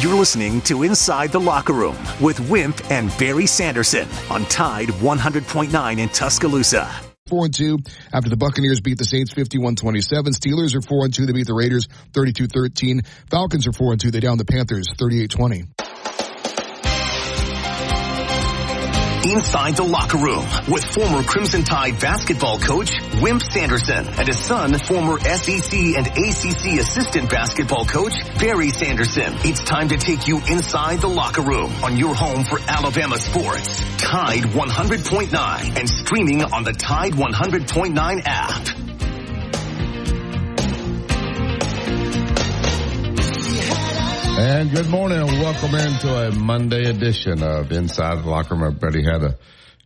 You're listening to Inside the Locker Room with Wimp and Barry Sanderson on Tide 100.9 in Tuscaloosa. 4-2 after the Buccaneers beat the Saints 51-27. Steelers are 4-2. They beat the Raiders 32-13. Falcons are 4-2. They down the Panthers 38-20. Inside the Locker Room with former Crimson Tide basketball coach Wimp Sanderson and his son, former SEC and ACC assistant basketball coach Barry Sanderson. It's time to take you inside the locker room on your home for Alabama sports. Tide 100.9 and streaming on the Tide 100.9 app. And good morning and welcome into a Monday edition of Inside the Locker Room. Everybody had a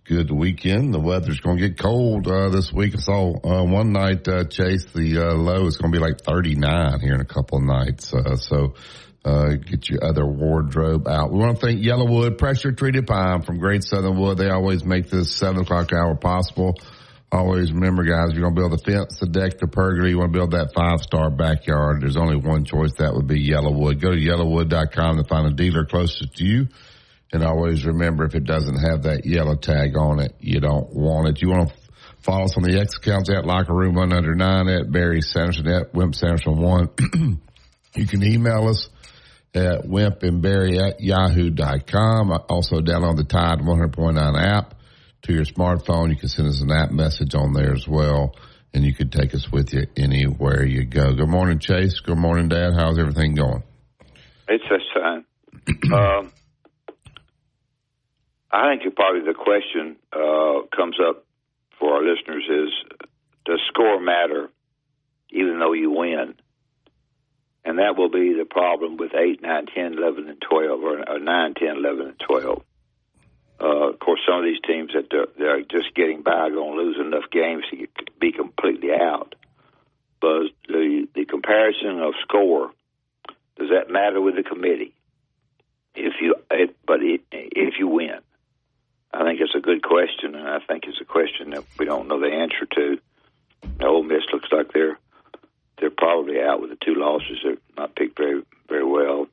good weekend. The weather's going to get cold this week. I saw one night, Chase, the low is going to be like 39 here in a couple of nights. So get your other wardrobe out. We want to thank Yellowwood Pressure Treated Pine from Great Southern Wood. They always make this 7 o'clock hour possible. Always remember, guys, you're going to build a fence, the deck, the pergola. You want to build that 5-star backyard. There's only one choice. That would be Yellowwood. Go to yellowwood.com to find a dealer closest to you. And always remember, if it doesn't have that yellow tag on it, you don't want it. You want to follow us on the X accounts at Locker Room 109, at Barry Sanderson, at Wimp Sanderson 1. You can email us at wimpandbarry@yahoo.com. Also download the Tide 100.9 app to your smartphone. You can send us an app message on there as well, and you can take us with you anywhere you go. Good morning, Chase. Good morning, Dad. How's everything going? It's just fine. I think probably the question comes up for our listeners is, does score matter even though you win? And that will be the problem with 8, 9, 10, 11, and 12, or 9, 10, 11, and 12. Of course, some of these teams that they're just getting by are going to lose enough games to be completely out. But the comparison of score, does that matter with the committee? If you win, I think it's a good question, and I think it's a question that we don't know the answer to. Ole Miss looks like they're probably out with the 2 losses. They're not picked very, very well.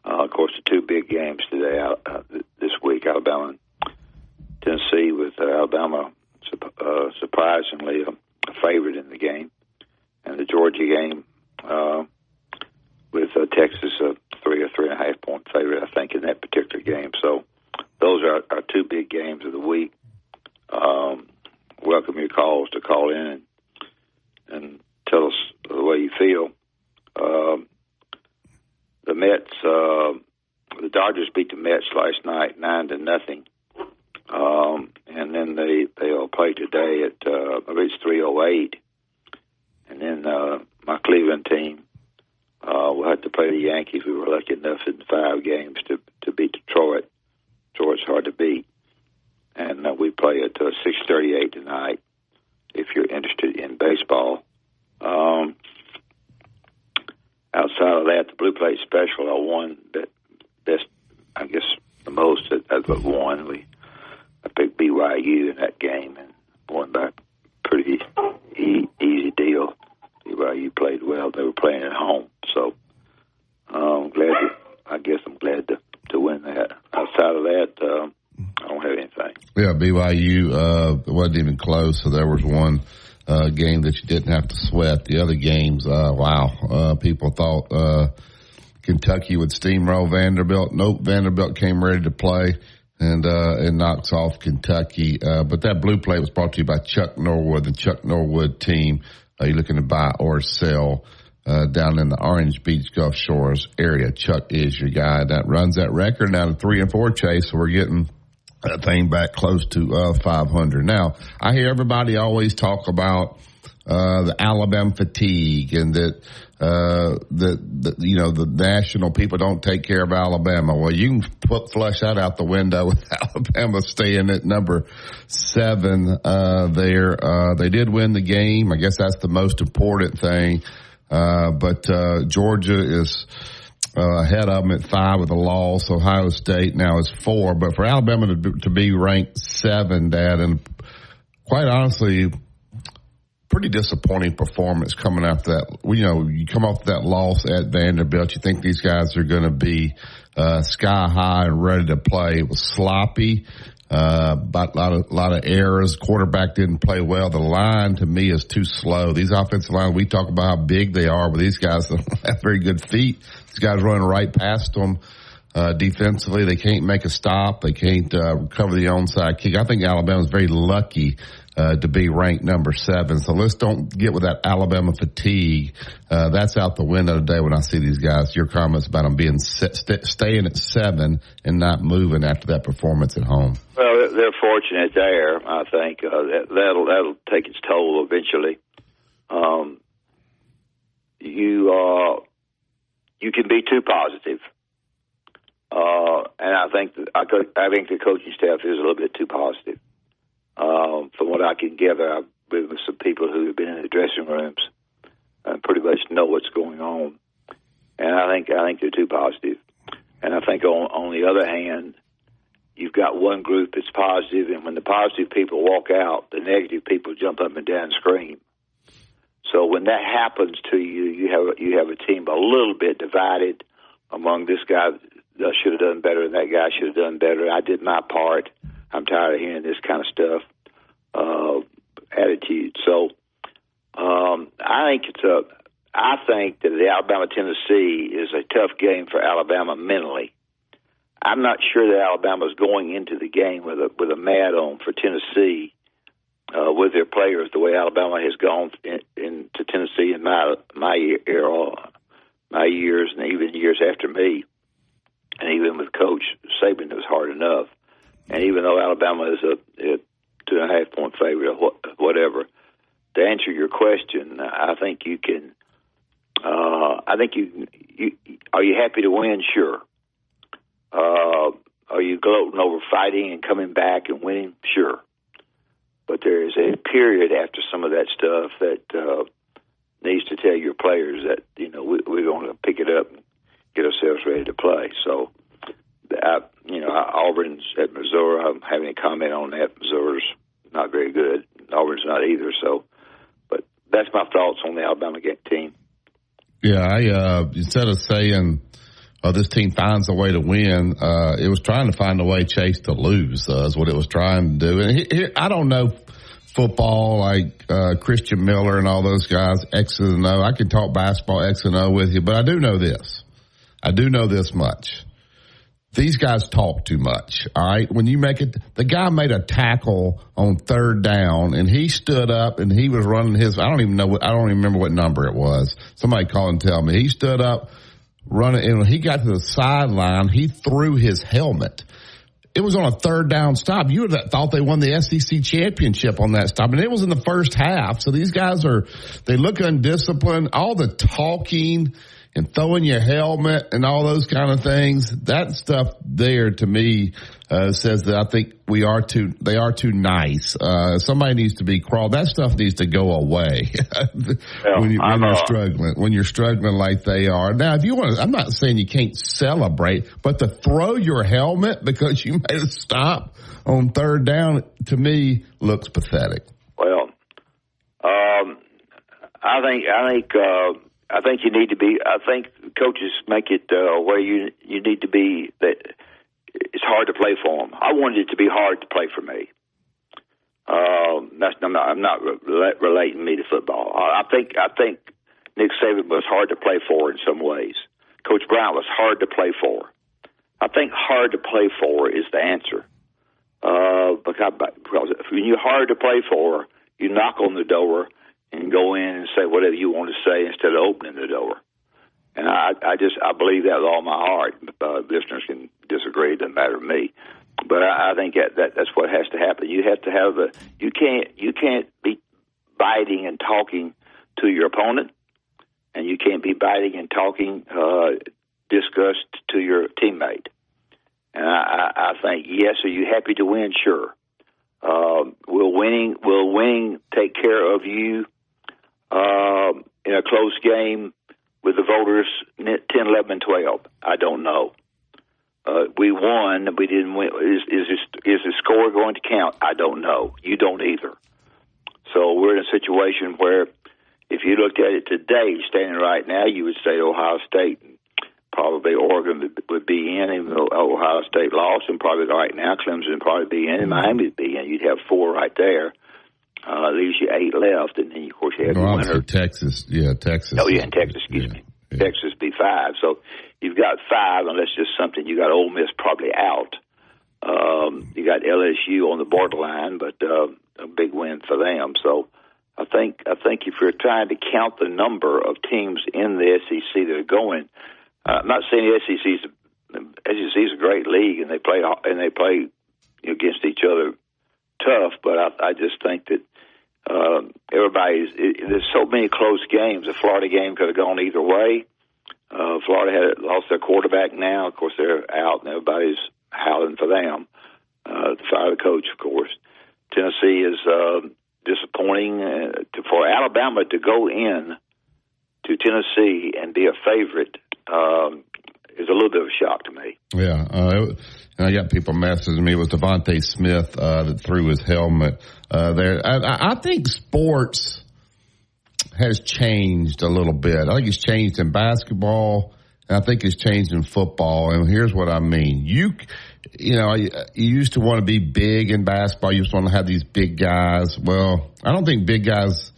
Of course, the 2 big games today this week, Alabama and Tennessee, with Alabama surprisingly a favorite in the game, and the Georgia game with Texas a 3 or 3.5 point favorite, I think, in that particular game. So those are our 2 big games of the week. Welcome your calls to call in and tell us the way you feel. The Mets, the Dodgers beat the Mets last night 9-0, and then they'll play today at maybe it's 3:08, and then my Cleveland team will have to play the Yankees. We were lucky enough in 5 games to beat Detroit. Detroit's hard to beat, and we play at 6:38 tonight. If you're interested in baseball. Outside of that, the Blue Plate Special, I won best, I guess, the most at one. I picked BYU in that game and won by a pretty easy deal. BYU played well. They were playing at home, so I'm glad to win that. Outside of that, I don't have anything. Yeah, BYU wasn't even close, so there was one game that you didn't have to sweat. The other games, people thought Kentucky would steamroll Vanderbilt. Nope, Vanderbilt came ready to play and knocks off Kentucky. But that Blue Plate was brought to you by Chuck Norwood, the Chuck Norwood team. You're looking to buy or sell down in the Orange Beach Gulf Shores area. Chuck is your guy that runs that record now to 3-4, Chase. So we're getting that thing back close to 500. Now, I hear everybody always talk about the Alabama fatigue and that the national people don't take care of Alabama. Well, you can flush that out the window with Alabama staying at number 7 there. They did win the game. I guess that's the most important thing. But Georgia is ahead of them at 5 with a loss. Ohio State now is 4. But for Alabama to be ranked 7, Dad, and quite honestly, pretty disappointing performance coming after that. You come off that loss at Vanderbilt. You think these guys are going to be sky high and ready to play. It was sloppy. But a lot of errors. Quarterback didn't play well. The line to me is too slow. These offensive lines, we talk about how big they are, but these guys don't have very good feet. These guys running right past them. Defensively, they can't make a stop. They can't recover the onside kick. I think Alabama's very lucky to be ranked number 7. So let's don't get with that Alabama fatigue. That's out the window today when I see these guys. Your comments about them being staying at 7 and not moving after that performance at home. Well, they're fortunate there. I think that'll take its toll eventually. You can be too positive. And I think the coaching staff is a little bit too positive. From what I can gather, I've been with some people who have been in the dressing rooms and pretty much know what's going on. And I think they're too positive. And I think on the other hand, you've got one group that's positive, and when the positive people walk out, the negative people jump up and down and scream. So when that happens to you, you have a team a little bit divided among this guy should have done better and that guy should have done better. I did my part. I'm tired of hearing this kind of stuff, attitude. So I think that the Alabama-Tennessee is a tough game for Alabama mentally. I'm not sure that Alabama's going into the game with a mad on for Tennessee with their players the way Alabama has gone into Tennessee in my era, my years, and even years after me. And even with Coach Saban, it was hard enough. And even though Alabama is a 2.5-point favorite or whatever, to answer your question, I think you can. Are you happy to win? Sure. Are you gloating over fighting and coming back and winning? Sure. But there is a period after some of that stuff that needs to tell your players that we're going to pick it up and get ourselves ready to play. So, Auburn's at Missouri. I don't have any comment on that. Missouri's not very good. Auburn's not either. So, but that's my thoughts on the Alabama team. Yeah, instead of saying this team finds a way to win, it was trying to find a way, Chase, to lose is what it was trying to do. And I don't know football like Christian Miller and all those guys, X and O. I can talk basketball X and O with you, but I do know this. I do know this much. These guys talk too much, all right? When you make it, the guy made a tackle on 3rd down, and he stood up, and he was running his, I don't even remember what number it was. Somebody call and tell me. He stood up, running, and when he got to the sideline, he threw his helmet. It was on a 3rd down stop. You would have thought they won the SEC championship on that stop, and it was in the first half. So these guys they look undisciplined. All the talking and throwing your helmet and all those kind of things, that stuff there to me says that I think they are too nice. Somebody needs to be crawled. That stuff needs to go away when you're struggling like they are. Now, if you want to, I'm not saying you can't celebrate, but to throw your helmet because you made a stop on 3rd down, to me, looks pathetic. Well, I think you need to be. I think coaches make it where you need to be. That it's hard to play for them. I wanted it to be hard to play for me. I'm not relating me to football. I think Nick Saban was hard to play for in some ways. Coach Brown was hard to play for. I think hard to play for is the answer. Because when you're hard to play for, you knock on the door and go in and say whatever you want to say instead of opening the door. And I believe that with all my heart. Listeners can disagree; it doesn't matter to me. But I think that's what has to happen. You have to have you can't be biting and talking to your opponent, and you can't be biting and talking disgust to your teammate. And I think, yes, are you happy to win? Sure. Will winning take care of you in a close game with the voters 10, 11, and 12? I don't know. We won. We didn't win. Is the score going to count? I don't know. You don't either. So we're in a situation where if you looked at it today, standing right now, you would say Ohio State, probably Oregon would be in, even though Ohio State lost, and probably right now Clemson would probably be in, and Miami would be in. You'd have 4 right there. Leaves you 8 left, and then, of course, you have the winner. Texas. Yeah, Texas. Oh, yeah, and Texas, excuse me. Yeah. Texas be 5. So you've got 5, unless just something. You got Ole Miss probably out. You got LSU on the borderline, but a big win for them. So I think if you're trying to count the number of teams in the SEC that are going, I'm not saying the SEC is a great league and they play against each other tough, but I just think that there's so many close games. The Florida game could have gone either way. Florida lost their quarterback now. Of course, they're out and everybody's howling for them. To fire the coach, of course. Tennessee is disappointing. For Alabama to go in to Tennessee and be a favorite is a little bit of a shock to me. Yeah. And I got people messaging me. It was Devontae Smith that threw his helmet there. I think sports has changed a little bit. I think it's changed in basketball, and I think it's changed in football. And here's what I mean. You used to want to be big in basketball. You used to want to have these big guys. Well, I don't think big guys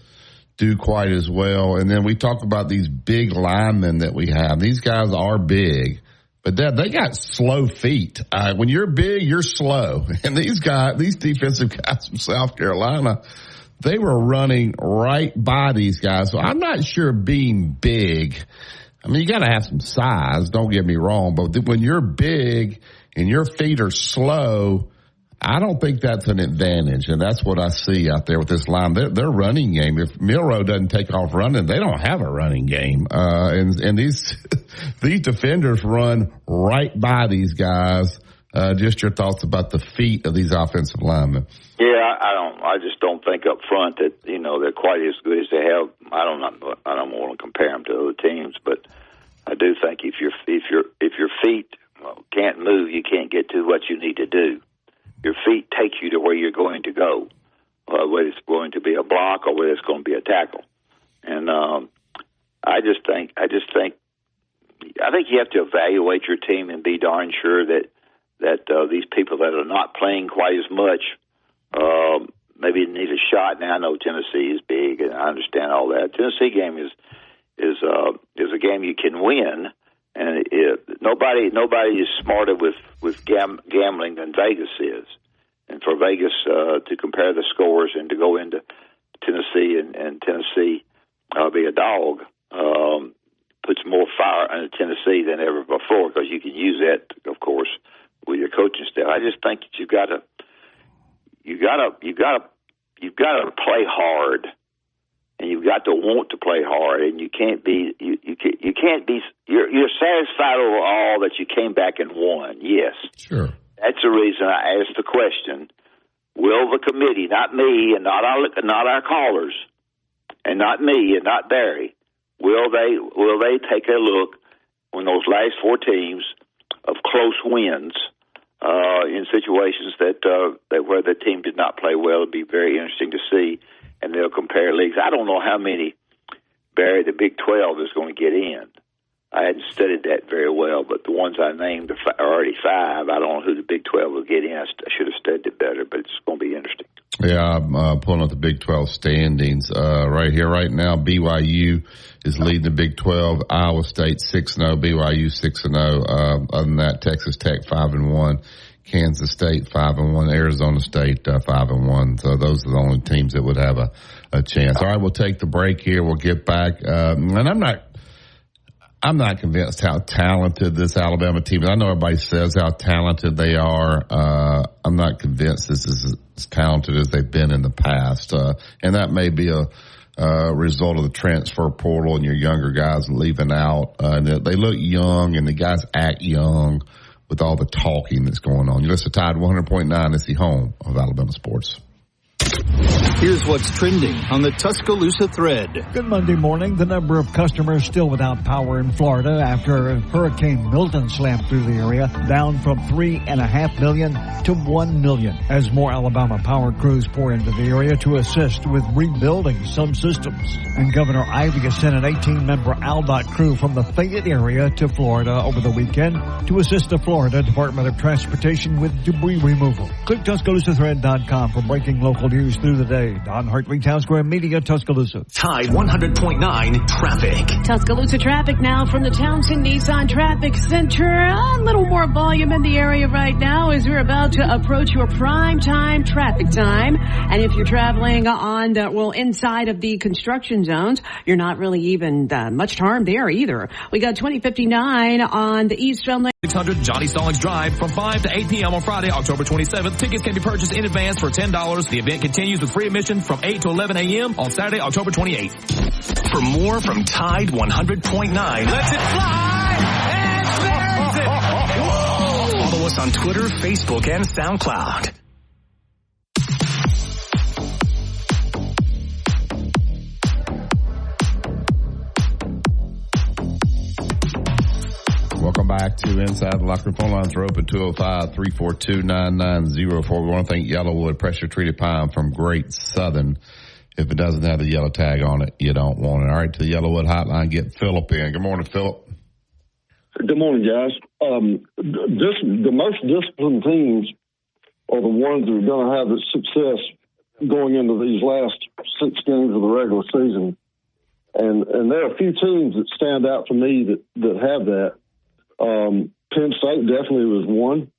do quite as well. And then we talk about these big linemen that we have. These guys are big, but they got slow feet. When you're big, you're slow. And these defensive guys from South Carolina, they were running right by these guys. So I'm not sure being big, I mean, you got to have some size, don't get me wrong, but when you're big and your feet are slow, I don't think that's an advantage, and that's what I see out there with this line. Their running game, if Milroe doesn't take off running, they don't have a running game. And these defenders run right by these guys. Just your thoughts about the feet of these offensive linemen. Yeah, I just don't think up front that they're quite as good as they have. I don't want to compare them to other teams, but I do think if your feet can't move, you can't get to what you need to do. Your feet take you to where you're going to go, whether it's going to be a block or whether it's going to be a tackle. And I think you have to evaluate your team and be darn sure that these people that are not playing quite as much maybe need a shot. Now I know Tennessee is big, and I understand all that. Tennessee game is a game you can win. And nobody is smarter with gambling than Vegas is. And for Vegas to compare the scores and to go into Tennessee and Tennessee be a dog puts more fire into Tennessee than ever before, because you can use that, of course, with your coaching staff. I just think that you got to play hard. And you've got to want to play hard, and you can't be. You're satisfied overall that you came back and won. Yes, sure. That's the reason I asked the question: will the committee, not me and not our callers, and not me and not Barry, will they take a look on those last 4 teams of close wins in situations that where the team did not play well? It'd be very interesting to see. And they'll compare leagues. I don't know how many, Barry, the Big 12 is going to get in. I hadn't studied that very well, but the ones I named are already 5. I don't know who the Big 12 will get in. I should have studied it better, but it's going to be interesting. Yeah, I'm pulling up the Big 12 standings right here. Right now, BYU is leading the Big 12. Iowa State 6-0, BYU 6-0. Other than that, Texas Tech 5-1. Kansas State 5-1, Arizona State 5-1. So those are the only teams that would have a chance. All right, we'll take the break here. We'll get back. And I'm not convinced how talented this Alabama team is. I know everybody says how talented they are. I'm not convinced this is as talented as they've been in the past. And that may be a result of the transfer portal and your younger guys leaving out. They look young and the guys act young with all the talking that's going on. You listen to Tide 100.9. It's the home of Alabama sports. Here's what's trending on the Tuscaloosa thread. Good Monday morning. The number of customers still without power in Florida after Hurricane Milton slammed through the area, down from 3.5 million to 1 million as more Alabama power crews pour into the area to assist with rebuilding some systems. And Governor Ivey has sent an 18-member ALDOT crew from the Fayette area to Florida over the weekend to assist the Florida Department of Transportation with debris removal. Click TuscaloosaThread.com for breaking local news through the day. Don Hartley, Town Square Media, Tuscaloosa. Tide 100.9 traffic. Tuscaloosa traffic now from the Townsend Nissan Traffic Center. A little more volume in the area right now as we're about to approach your prime time traffic time. And if you're traveling on inside of the construction zones, you're not really even much harm there either. We got 2059 on the eastbound lane. 600 Johnny Stallings Drive from 5 to 8 p.m. on Friday, October 27th. Tickets can be purchased in advance for $10. The event continues with free admission from 8 to 11 a.m. on Saturday, October 28th. For more from Tide 100.9, Let it fly and sends it. Follow us on Twitter, Facebook, and SoundCloud. Welcome back to Inside the Locker Room. Phone lines are open, 205-342-9904. We want to thank Yellowwood Pressure Treated Pine from Great Southern. If it doesn't have the yellow tag on it, you don't want it. All right, to the Yellowwood hotline, get Philip in. Good morning, Philip. Good morning, guys. The most disciplined teams are the ones that are going to have the success going into these last 6 games of the regular season. And there are a few teams that stand out to me that have that. Penn State definitely was one.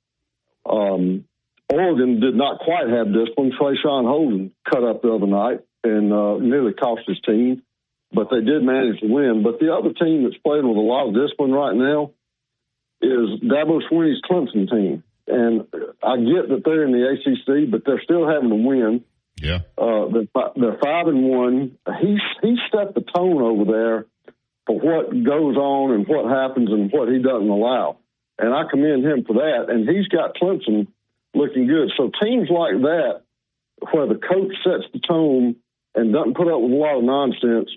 Oregon did not quite have discipline. Trayshawn Holden cut up the other night and nearly cost his team, but they did manage to win. But the other team that's playing with a lot of discipline right now is Dabo Swinney's Clemson team. And I get that they're in the ACC, but they're still having to win. Yeah. They're 5-1. He set the tone over there for what goes on and what happens and what he doesn't allow. And I commend him for that. And he's got Clemson looking good. So teams like that, where the coach sets the tone and doesn't put up with a lot of nonsense,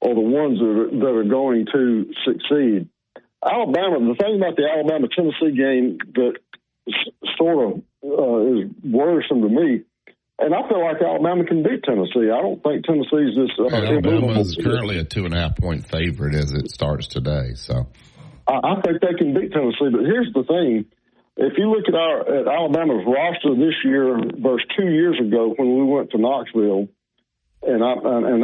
are the ones that are going to succeed. Alabama, the thing about the Alabama-Tennessee game that sort of is worrisome to me, and I feel like Alabama can beat Tennessee. I don't think Tennessee's this. Alabama is currently a 2.5-point favorite as it starts today. So I think they can beat Tennessee. But here's the thing: if you look at Alabama's roster this year versus 2 years ago when we went to Knoxville, and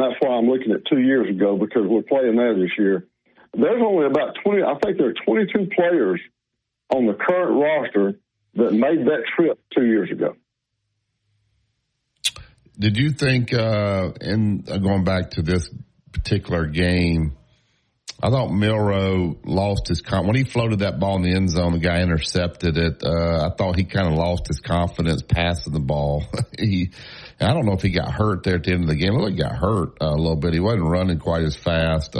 that's why I'm looking at 2 years ago because we're playing there this year. There's only about 20. I think there are 22 players on the current roster that made that trip 2 years ago. Did you think, in going back to this particular game, I thought Milroe lost his when he floated that ball in the end zone, the guy intercepted it. I thought he kind of lost his confidence passing the ball. I don't know if he got hurt there at the end of the game. I think he got hurt a little bit. He wasn't running quite as fast.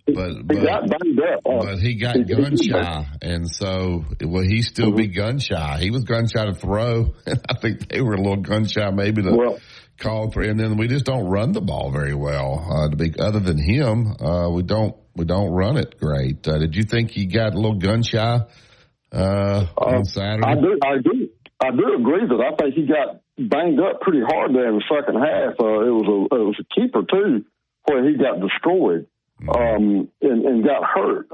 But he got banged up. But he got gun shy, and so will he still be gun shy? He was gun shy to throw, and I think they were a little gun shy maybe to call for. And then we just don't run the ball very well. Other than him, we don't run it great. Did you think he got a little gun shy on Saturday? I do agree that I think he got banged up pretty hard there in the second half. It was a keeper too, where he got destroyed. And got hurt.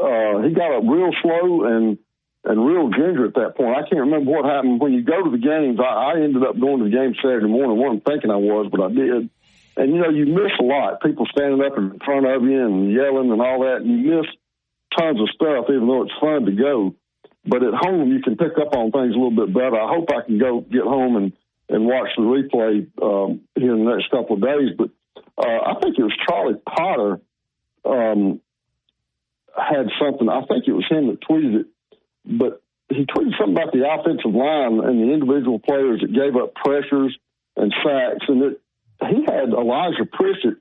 He got up real slow and real ginger at that point. I can't remember what happened. When you go to the games, I ended up going to the game Saturday morning. I wasn't thinking I was, but I did. And, you miss a lot. People standing up in front of you and yelling and all that. And you miss tons of stuff, even though it's fun to go. But at home, you can pick up on things a little bit better. I hope I can go get home and watch the replay here in the next couple of days. But I think it was Charlie Potter had something. I think it was him that tweeted it, but he tweeted something about the offensive line and the individual players that gave up pressures and sacks, and that he had Elijah Pritchett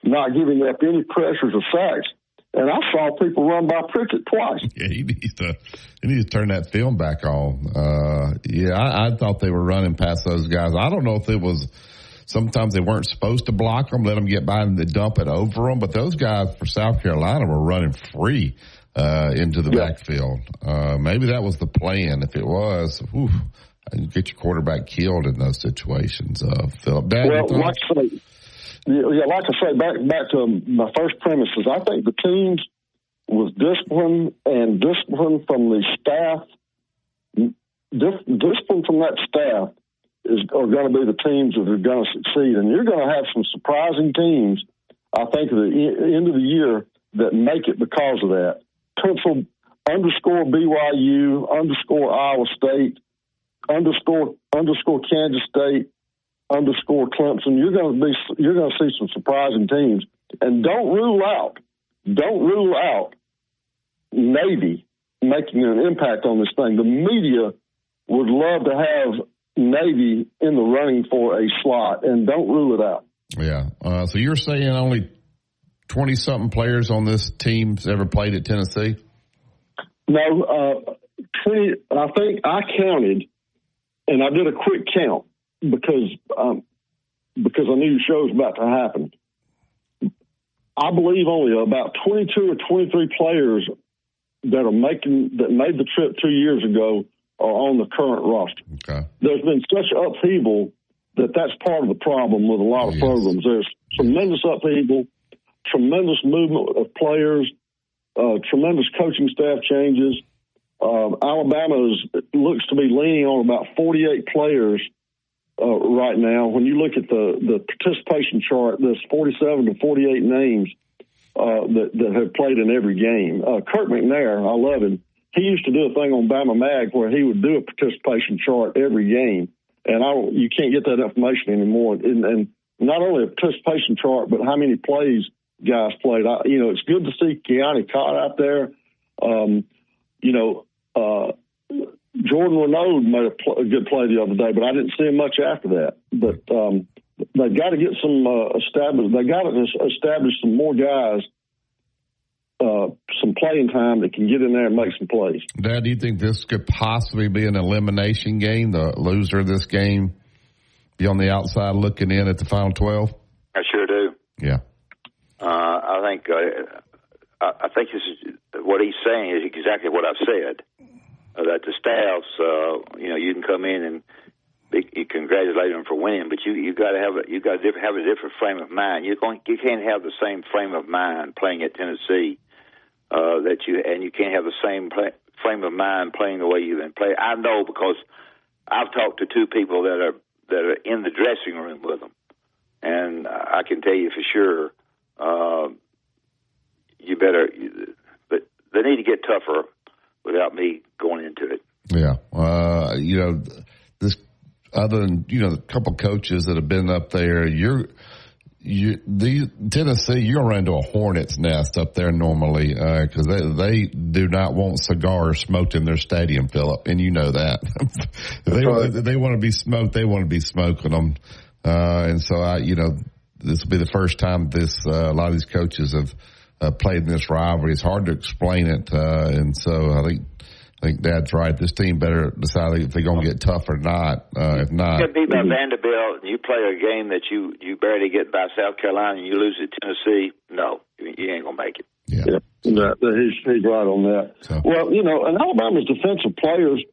not giving up any pressures or sacks. And I saw people run by Pritchett twice. Yeah, he needs to turn that film back on. I thought they were running past those guys. I don't know if it was sometimes they weren't supposed to block them, let them get by and they dump it over them. But those guys for South Carolina were running free into the backfield. Maybe that was the plan. If it was, you get your quarterback killed in those situations. Philip, like I say, back to my first premise is I think the teams with discipline and discipline from the staff, discipline from that staff are going to be the teams that are going to succeed. And you're going to have some surprising teams, I think, at the end of the year that make it because of that. Pencil _ BYU, _ Iowa State, _ Kansas State, _ Clemson. You're going to see some surprising teams. And don't rule out Navy making an impact on this thing. The media would love to have Navy in the running for a slot, and don't rule it out. Yeah. So you're saying only 20-something players on this team's ever played at Tennessee? No, 20. I think I counted, and I did a quick count because I knew the show was about to happen. I believe only about 22 or 23 players that made the trip 2 years ago are on the current roster. Okay. There's been such upheaval that's part of the problem with a lot of programs. There's tremendous upheaval, tremendous movement of players, tremendous coaching staff changes. Alabama looks to be leaning on about 48 players right now. When you look at the participation chart, there's 47 to 48 names that have played in every game. Kurt McNair, I love him. He used to do a thing on Bama Mag where he would do a participation chart every game, and you can't get that information anymore. And not only a participation chart, but how many plays guys played. It's good to see Keone Cott out there. Jordan Renaud made a good play the other day, but I didn't see him much after that. But they've got to get some established. They got to establish some more guys, some playing time that can get in there and make some plays. Dad, do you think this could possibly be an elimination game? The loser of this game be on the outside looking in at the final 12? I sure do. Yeah. I think this is what he's saying is exactly what I've said. That the staffs, you can come in and you congratulate them for winning, but you got to have a different frame of mind. You can't have the same frame of mind playing at Tennessee you can't have the same frame of mind playing the way you've been playing. I know because I've talked to two people that are in the dressing room with them, and I can tell you for sure, but they need to get tougher without me going into it. Yeah. This other than, a couple coaches that have been up there, Tennessee, you're going to run into a hornet's nest up there normally, because they do not want cigars smoked in their stadium, Philip, and you know that. They want to be smoked. They want to be smoking them. And so this will be the first time a lot of these coaches have played in this rivalry. It's hard to explain it, and so I think Dad's right. This team better decide if they're going to get tough or not. If not, you get beat by Vanderbilt and you play a game that you barely get by South Carolina and you lose at Tennessee. No, you ain't going to make it. Yeah. He's right on that. So. Well, and Alabama's defensive players,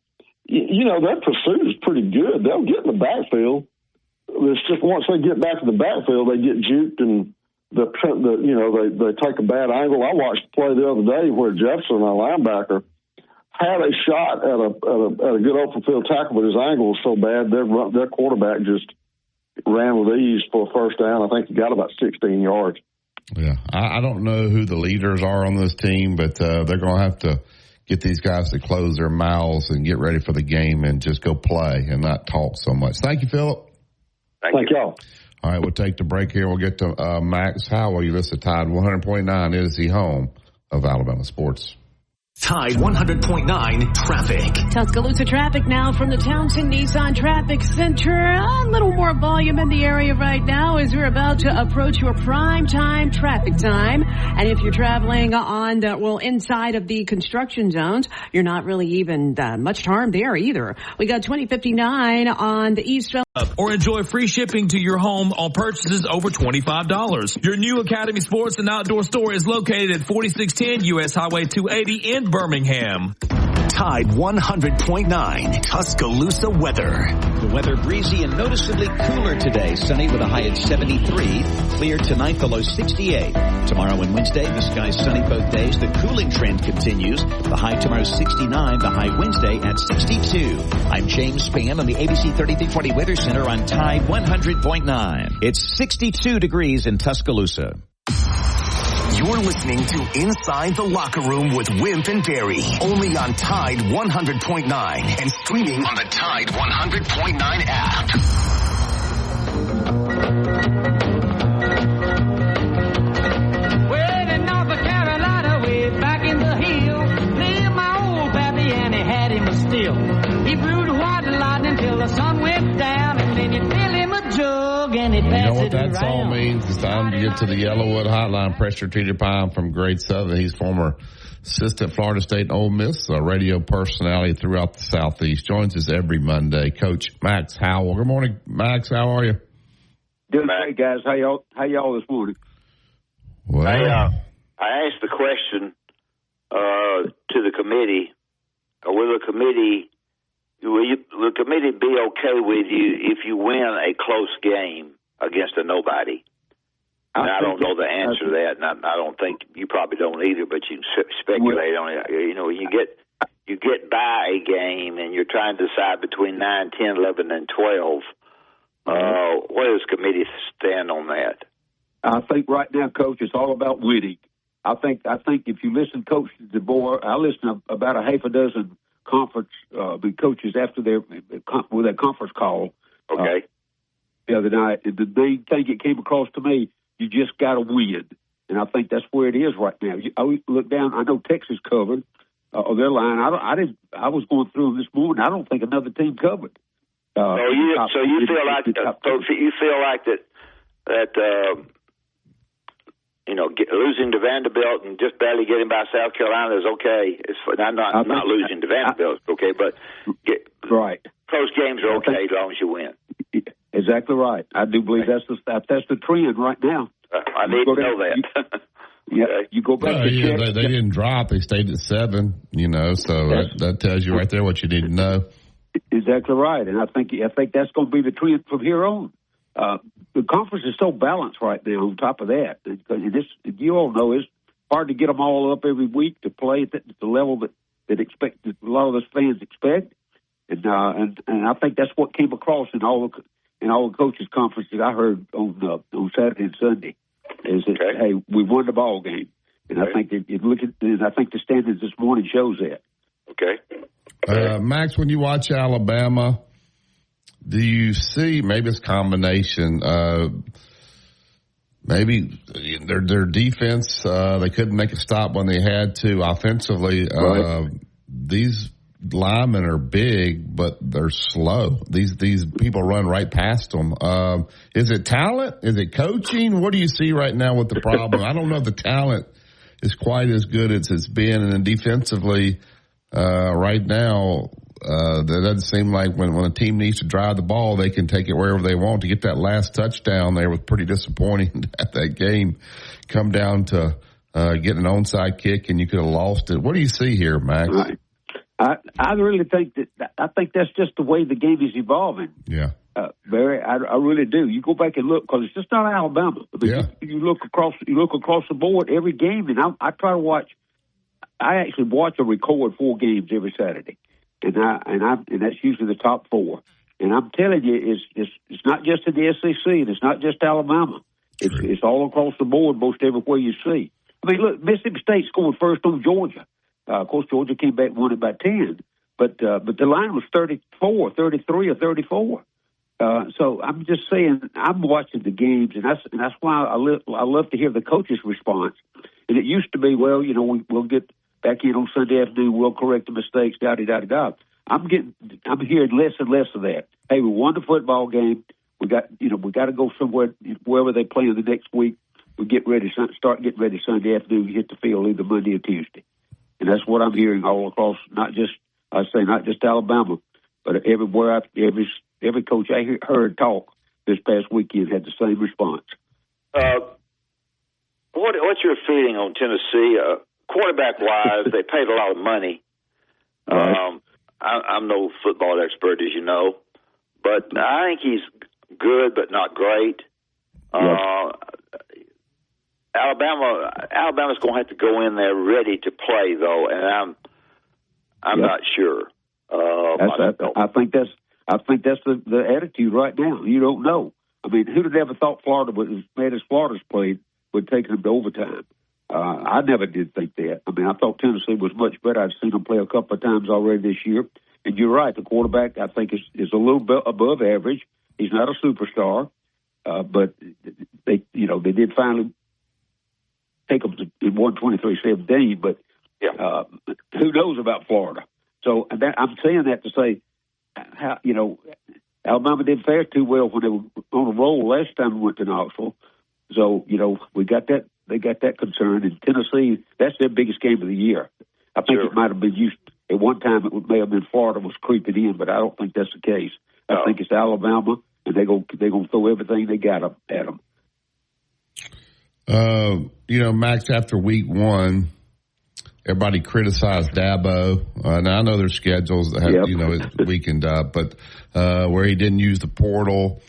their pursuit is pretty good. They'll get in the backfield. It's just once they get back to the backfield, they get juked and they take a bad angle. I watched a play the other day where Jefferson, our linebacker, had a shot at a good open field tackle, but his angle was so bad their quarterback just ran with ease for a first down. I think he got about 16 yards. Yeah, I don't know who the leaders are on this team, but they're going to have to get these guys to close their mouths and get ready for the game and just go play and not talk so much. Thank you, Philip. Thank y'all. All right, we'll take the break here. We'll get to Max Howell. You listen to Tide 100.9 is the home of Alabama sports. Tide 100.9 traffic. Tuscaloosa traffic now from the Townsend Nissan Traffic Center. A little more volume in the area right now as we're about to approach your prime time traffic time. And if you're traveling inside of the construction zones, you're not really even much harm there either. We got 2059 on the East or enjoy free shipping to your home on purchases over $25. Your new Academy Sports and Outdoor store is located at 4610 U.S. Highway 280 in Birmingham. Tide 100.9 Tuscaloosa weather. The weather breezy and noticeably cooler today. Sunny with a high at 73. Clear tonight, the low 68. Tomorrow and Wednesday, the sky's sunny both days. The cooling trend continues. The high tomorrow 69. The high Wednesday at 62. I'm James Spann on the ABC 3340 Weather Center on Tide 100.9. It's 62 degrees in Tuscaloosa. You're listening to Inside the Locker Room with Wimp and Barry, only on Tide 100.9 and streaming on the Tide 100.9 app. Well, in North Carolina, way back in the hills, lived my old pappy and he had him a still. He brewed white lightning till the sun went down, and then he'd fill him a jug and he'd pass it around. You know what that song means? It's time to get to the Yellowwood Hotline. Pressure Treated Pine from Great Southern. He's former assistant Florida State and Ole Miss, a radio personality throughout the Southeast. Joins us every Monday. Coach Max Howell. Good morning, Max. How are you? Doing great, guys. How y'all this morning? Well, I asked the question to the committee. Will the committee be okay with you if you win a close game against a nobody? And I don't know the answer to that, and I don't think you probably don't either. But you can speculate on it. You know, you get by a game, and you're trying to decide between 9, 10, 11, and 12. Where does the committee stand on that? I think right now, Coach, it's all about winning. I think if you listen, Coach DeBoer, I listened to about a half a dozen conference coaches after with their conference call. Okay. The other night, the main thing that came across to me, you just got to win, and I think that's where it is right now. I look down. I know Texas covered their line. I was going through them this morning. I don't think another team covered. So you feel like that losing to Vanderbilt and just barely getting by South Carolina is okay. It's not losing to Vanderbilt, okay, but right. Close games are okay as long as you win. Exactly right. I do believe that's the trend right now. I need to know that. Yeah, okay. You go back to check. They didn't drop. They stayed at 7. So that tells you right there what you need to know. Exactly right, and I think that's going to be the trend from here on. The conference is so balanced right now. On top of that, you all know, it's hard to get them all up every week to play at the level that a lot of us fans expect, and I think that's what came across in all the coaches' conferences I heard on Saturday and Sunday. Is that hey, we won the ball game, and I think I think the standings this morning shows that. Okay. Max, when you watch Alabama, do you see maybe it's a combination? Maybe their defense, they couldn't make a stop when they had to. Offensively, these linemen are big, but they're slow. These people run right past them. Is it talent? Is it coaching? What do you see right now with the problem? I don't know if the talent is quite as good as it's been, and then defensively, right now, that doesn't seem like when a team needs to drive the ball, they can take it wherever they want. To get that last touchdown there was pretty disappointing at that game. Come down to getting an onside kick, and you could have lost it. What do you see here, Max? Right. I really think that's just the way the game is evolving. Yeah. Barry, I really do. You go back and look, because it's just not Alabama. I mean, you look across the board every game, and I try to watch. I actually watch or record 4 games every Saturday, and that's usually the top 4. And I'm telling you, it's not just in the SEC, and it's not just Alabama. It's all across the board, most everywhere you see. I mean, look, Mississippi State scored first on Georgia. Of course, Georgia came back and won it by 10, but the line was 34, 33, or 34. So I'm just saying, I'm watching the games, and that's why I love to hear the coach's response. And it used to be, well, we'll get back in on Sunday afternoon, we'll correct the mistakes, da-da-da-da-da. I'm hearing less and less of that. Hey, we won the football game. We got to go somewhere, wherever they play in the next week. We start getting ready Sunday afternoon, hit the field either Monday or Tuesday. And that's what I'm hearing all across, not just Alabama, but everywhere, every every coach I heard talk this past weekend had the same response. What's your feeling on Tennessee? Quarterback-wise, they paid a lot of money. Right. I'm no football expert, as you know, but I think he's good but not great. Alabama's going to have to go in there ready to play, though, and I'm not sure. I think that's the attitude right now. You don't know. I mean, who'd have ever thought Florida, as bad as Florida's played, would take them to overtime? I never did think that. I mean, I thought Tennessee was much better. I'd seen them play a couple of times already this year. And you're right, the quarterback, I think, is a little bit above average. He's not a superstar, but they did finally take them to 123-17. But who knows about Florida? So I'm saying that to say, how Alabama didn't fare too well when they were on a roll last time we went to Knoxville. So we got that. They got that concern. And Tennessee, that's their biggest game of the year. I think it might have been used at one time. It may have been Florida was creeping in, but I don't think that's the case. I think it's Alabama, and they're gonna throw everything they got at them. Max, after week one, everybody criticized Dabo. Now I know their schedules have it's weakened up, but where he didn't use the portal.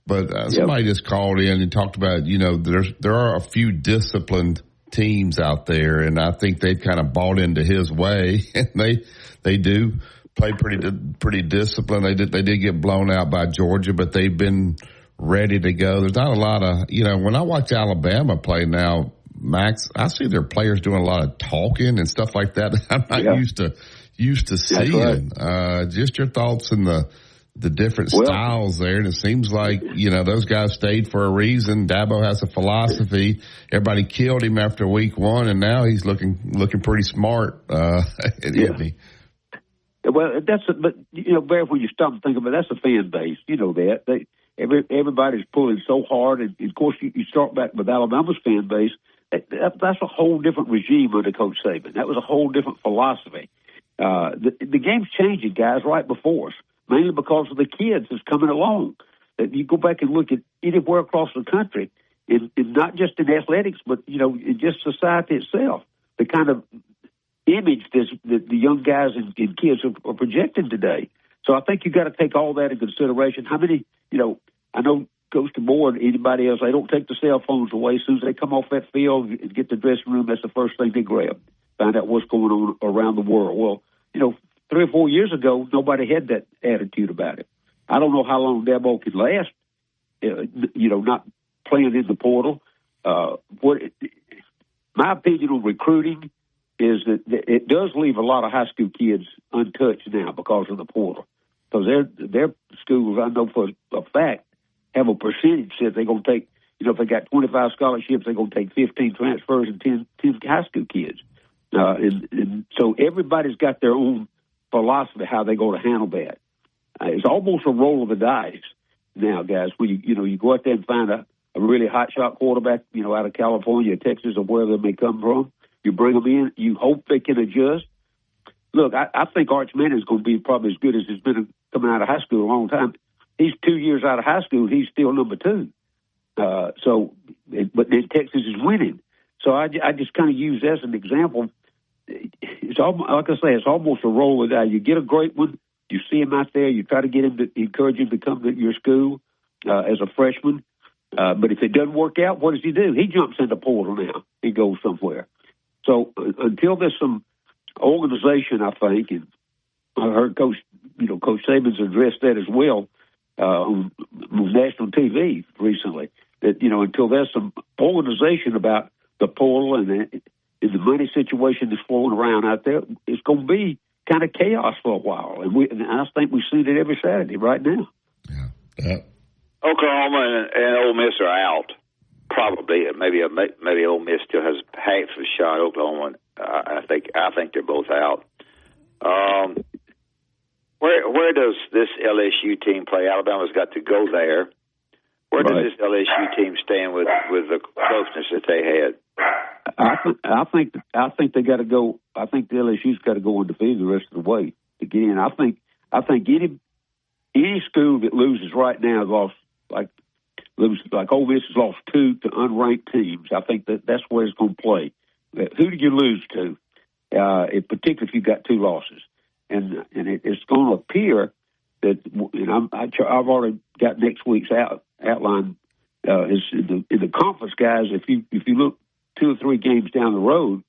But somebody just called in and talked about, there are a few disciplined teams out there, and I think they've kind of bought into his way. And they do play pretty disciplined. They did get blown out by Georgia, but they've been ready to go. There's not a lot of, when I watch Alabama play now, Max, I see their players doing a lot of talking and stuff like that. I'm not used to seeing. Right. Just your thoughts in the different styles there, and it seems like those guys stayed for a reason. Dabo has a philosophy. Everybody killed him after week one, and now he's looking pretty smart. Well, Bear, when you stop and think about it, that's a fan base. You know that everybody's pulling so hard, and of course you start back with Alabama's fan base. That's a whole different regime under Coach Saban. That was a whole different philosophy. The game's changing, guys, right before us. Mainly because of the kids that's coming along. You go back and look at anywhere across the country, and not just in athletics, but in just society itself. The kind of image that the young guys and kids are projecting today. So I think you got to take all that into consideration. How many? I know Coach DeBoer and anybody else, they don't take the cell phones away. As soon as they come off that field and get to the dressing room, that's the first thing they grab. Find out what's going on around the world. Well, 3 or 4 years ago, nobody had that attitude about it. I don't know how long Dabo could last, not playing in the portal. My opinion on recruiting is that it does leave a lot of high school kids untouched now because of the portal. Because their schools, I know for a fact, have a percentage that they're going to take, if they got 25 scholarships, they're going to take 15 transfers and 10 high school kids. And so everybody's got their own philosophy how they're going to handle that. It's almost a roll of the dice now, guys. When you go out there and find a really hot shot quarterback, out of California, Texas, or wherever they may come from, you bring them in. You hope they can adjust. Look, I think Arch Manning is going to be probably as good as he's been coming out of high school a long time. He's 2 years out of high school. He's still number 2. But then Texas is winning. So I just kind of use that as an example. It's almost, like I say, it's almost a roll of that. You get a great one, you see him out there, you try to get him to encourage him to come to your school as a freshman. But if it doesn't work out, what does he do? He jumps in the portal now. He goes somewhere. So until there's some organization, I think, and I heard Coach Saban's addressed that as well on national TV recently. That until there's some organization about the portal and the money situation that's flowing around out there, it's going to be kind of chaos for a while. And I think we see it every Saturday right now. Yeah. Oklahoma and Ole Miss are out. Probably, maybe Ole Miss still has half a shot. Oklahoma, I think they're both out. Where does this LSU team play? Alabama's got to go there. Where does this LSU team stand with the closeness that they had? I think they got to go. I think the LSU's got to go undefeated the rest of the way to get in. I think any school that loses right now has like Ole Miss has lost 2 to unranked teams. I think that's where it's going to play. Who did you lose to? Particularly if you've got 2 losses, and it's going to appear that, and I've already got next week's outline. Is in the conference, guys. If you look 2 or 3 games down the road,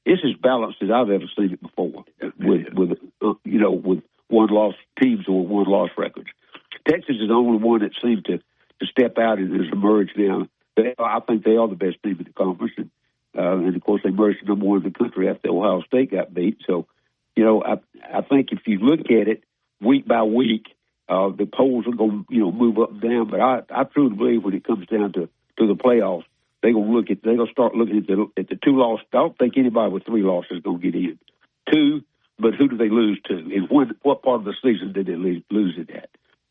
it's as balanced as I've ever seen it before. With one-loss teams or one-loss records. Texas is the only one that seemed to step out and has emerged now. I think they are the best team in the conference, and of course they emerged number 1 in the country after Ohio State got beat. So, I think if you look at it week by week, the polls are going to move up and down. But I truly believe when it comes down to the playoffs, they're going to start looking at the 2 losses. I don't think anybody with 3 losses is going to get in. 2, but who do they lose to? And what part of the season did they lose it at?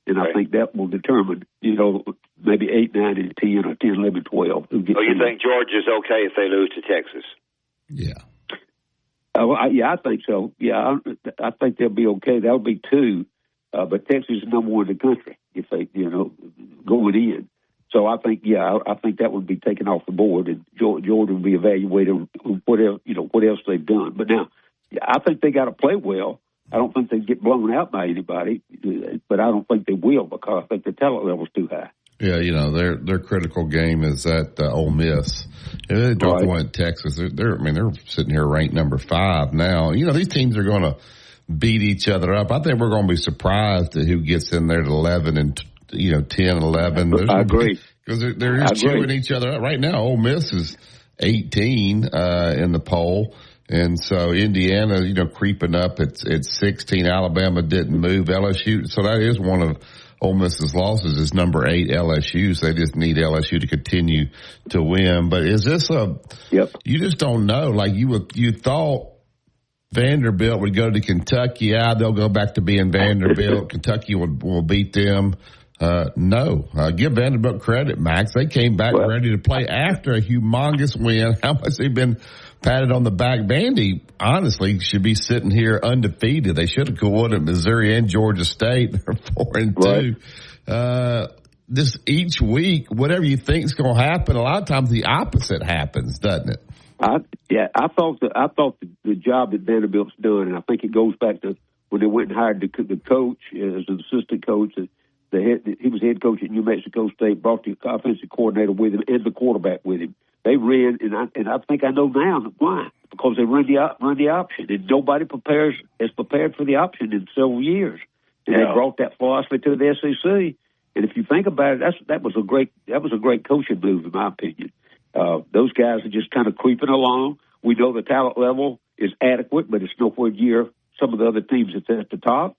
And I think that will determine, maybe 8, 9, and 10, or 10, 11, 12. So you think Georgia's okay if they lose to Texas? Yeah. I think so. Yeah, I think they'll be okay. That'll be 2. But Texas is number 1 in the country if they, going in. So I think that would be taken off the board, and Georgia would be evaluated on what else they've done. But now, I think they got to play well. I don't think they get blown out by anybody, but I don't think they will because I think the talent level's too high. Yeah, their critical game is at Ole Miss. They dropped the one at Texas. They're sitting here ranked number 5 now. These teams are going to beat each other up. I think we're going to be surprised at who gets in there at 11 and 10, 11. I agree because they're just chewing each other up right now. Ole Miss is 18 in the poll. And so Indiana, creeping up at 16. Alabama didn't move. LSU, so that is one of Ole Miss's losses is number 8 LSU. So they just need LSU to continue to win. But is this you just don't know. Like you thought Vanderbilt would go to Kentucky. They'll go back to being Vanderbilt. Kentucky will beat them. No. Give Vanderbilt credit, Max. They came back ready to play after a humongous win. How much they've been patted on the back. Vandy, honestly, should be sitting here undefeated. They should have gone at Missouri and Georgia State. They're 4-2. This each week, whatever you think is going to happen, a lot of times the opposite happens, doesn't it? I thought the job that Vanderbilt's doing, and I think it goes back to when they went and hired the coach as an assistant coach. He was head coach at New Mexico State, brought the offensive coordinator with him and the quarterback with him. They ran, and I think I know now why, because they run the option, and nobody is prepared for the option in several years. And they brought that philosophy to the SEC. And if you think about it, that was a great coaching move, in my opinion. Those guys are just kind of creeping along. We know the talent level is adequate, but it's nowhere near some of the other teams that's at the top.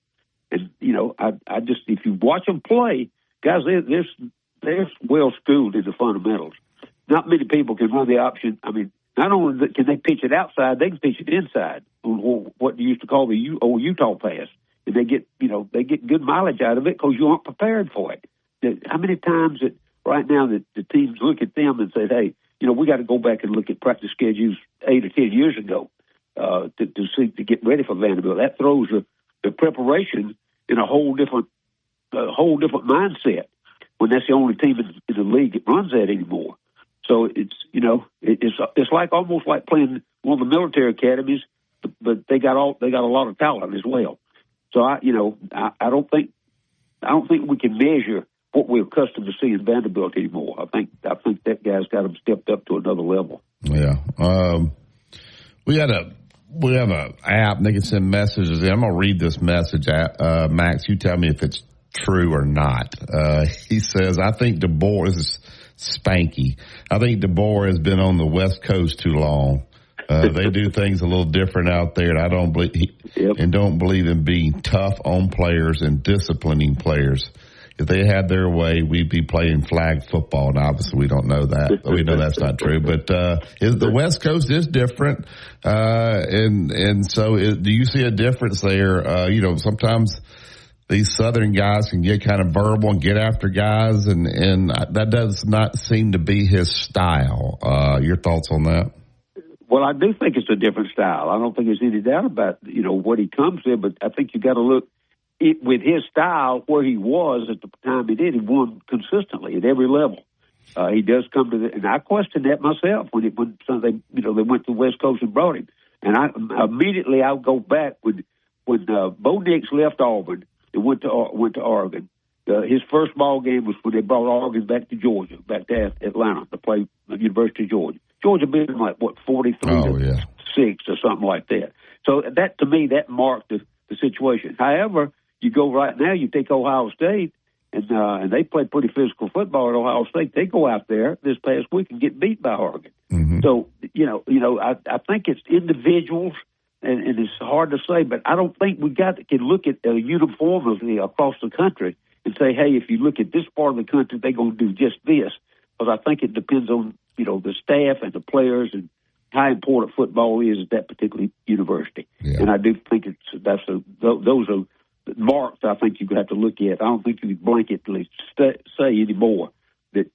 And I just, if you watch them play, guys, they're well schooled in the fundamentals. Not many people can run the option. I mean, not only can they pitch it outside, they can pitch it inside on what you used to call the old Utah pass. And they get good mileage out of it because you aren't prepared for it. How many times right now that the teams look at them and say, hey, we got to go back and look at practice schedules 8 or 10 years ago to get ready for Vanderbilt. That throws the preparation in a whole different mindset when that's the only team in the league that runs that anymore. So it's like almost like playing one of the military academies, but they got a lot of talent as well. So I don't think we can measure what we're accustomed to seeing Vanderbilt anymore. I think that guy's got them stepped up to another level. Yeah. We have an app and they can send messages in. I'm going to read this message. Max, you tell me if it's true or not. He says, I think DeBoer, this is Spanky. I think DeBoer has been on the West Coast too long. They do things a little different out there, and I don't believe in being tough on players and disciplining players. If they had their way, we'd be playing flag football, and obviously we don't know that. We know that's not true. But the West Coast is different, and so do you see a difference there? Sometimes these Southern guys can get kind of verbal and get after guys, and that does not seem to be his style. Your thoughts on that? Well, I do think it's a different style. I don't think there's any doubt about what he comes in, but I think you got to look. with his style, where he was at the time he did, he won consistently at every level. He does come to and I questioned that myself when they went to the West Coast and brought him. And I immediately I'll go back when Bo Nix left Auburn and went to Oregon. His first ball game was when they brought Oregon back to Georgia, back to Atlanta to play at the University of Georgia. Georgia beat them 43-6 or something like that. So that, to me, that marked the situation. However, you go right now, you take Ohio State, and they play pretty physical football at Ohio State. They go out there this past week and get beat by Oregon. Mm-hmm. So, I think it's individuals, and it's hard to say, but I don't think we can look at uniformly across the country and say, hey, if you look at this part of the country, they're going to do just this. Because I think it depends on, the staff and the players and how important football is at that particular university. Yeah. And I do think those are marks I think you have to look at. I don't think you can blanketly say anymore that,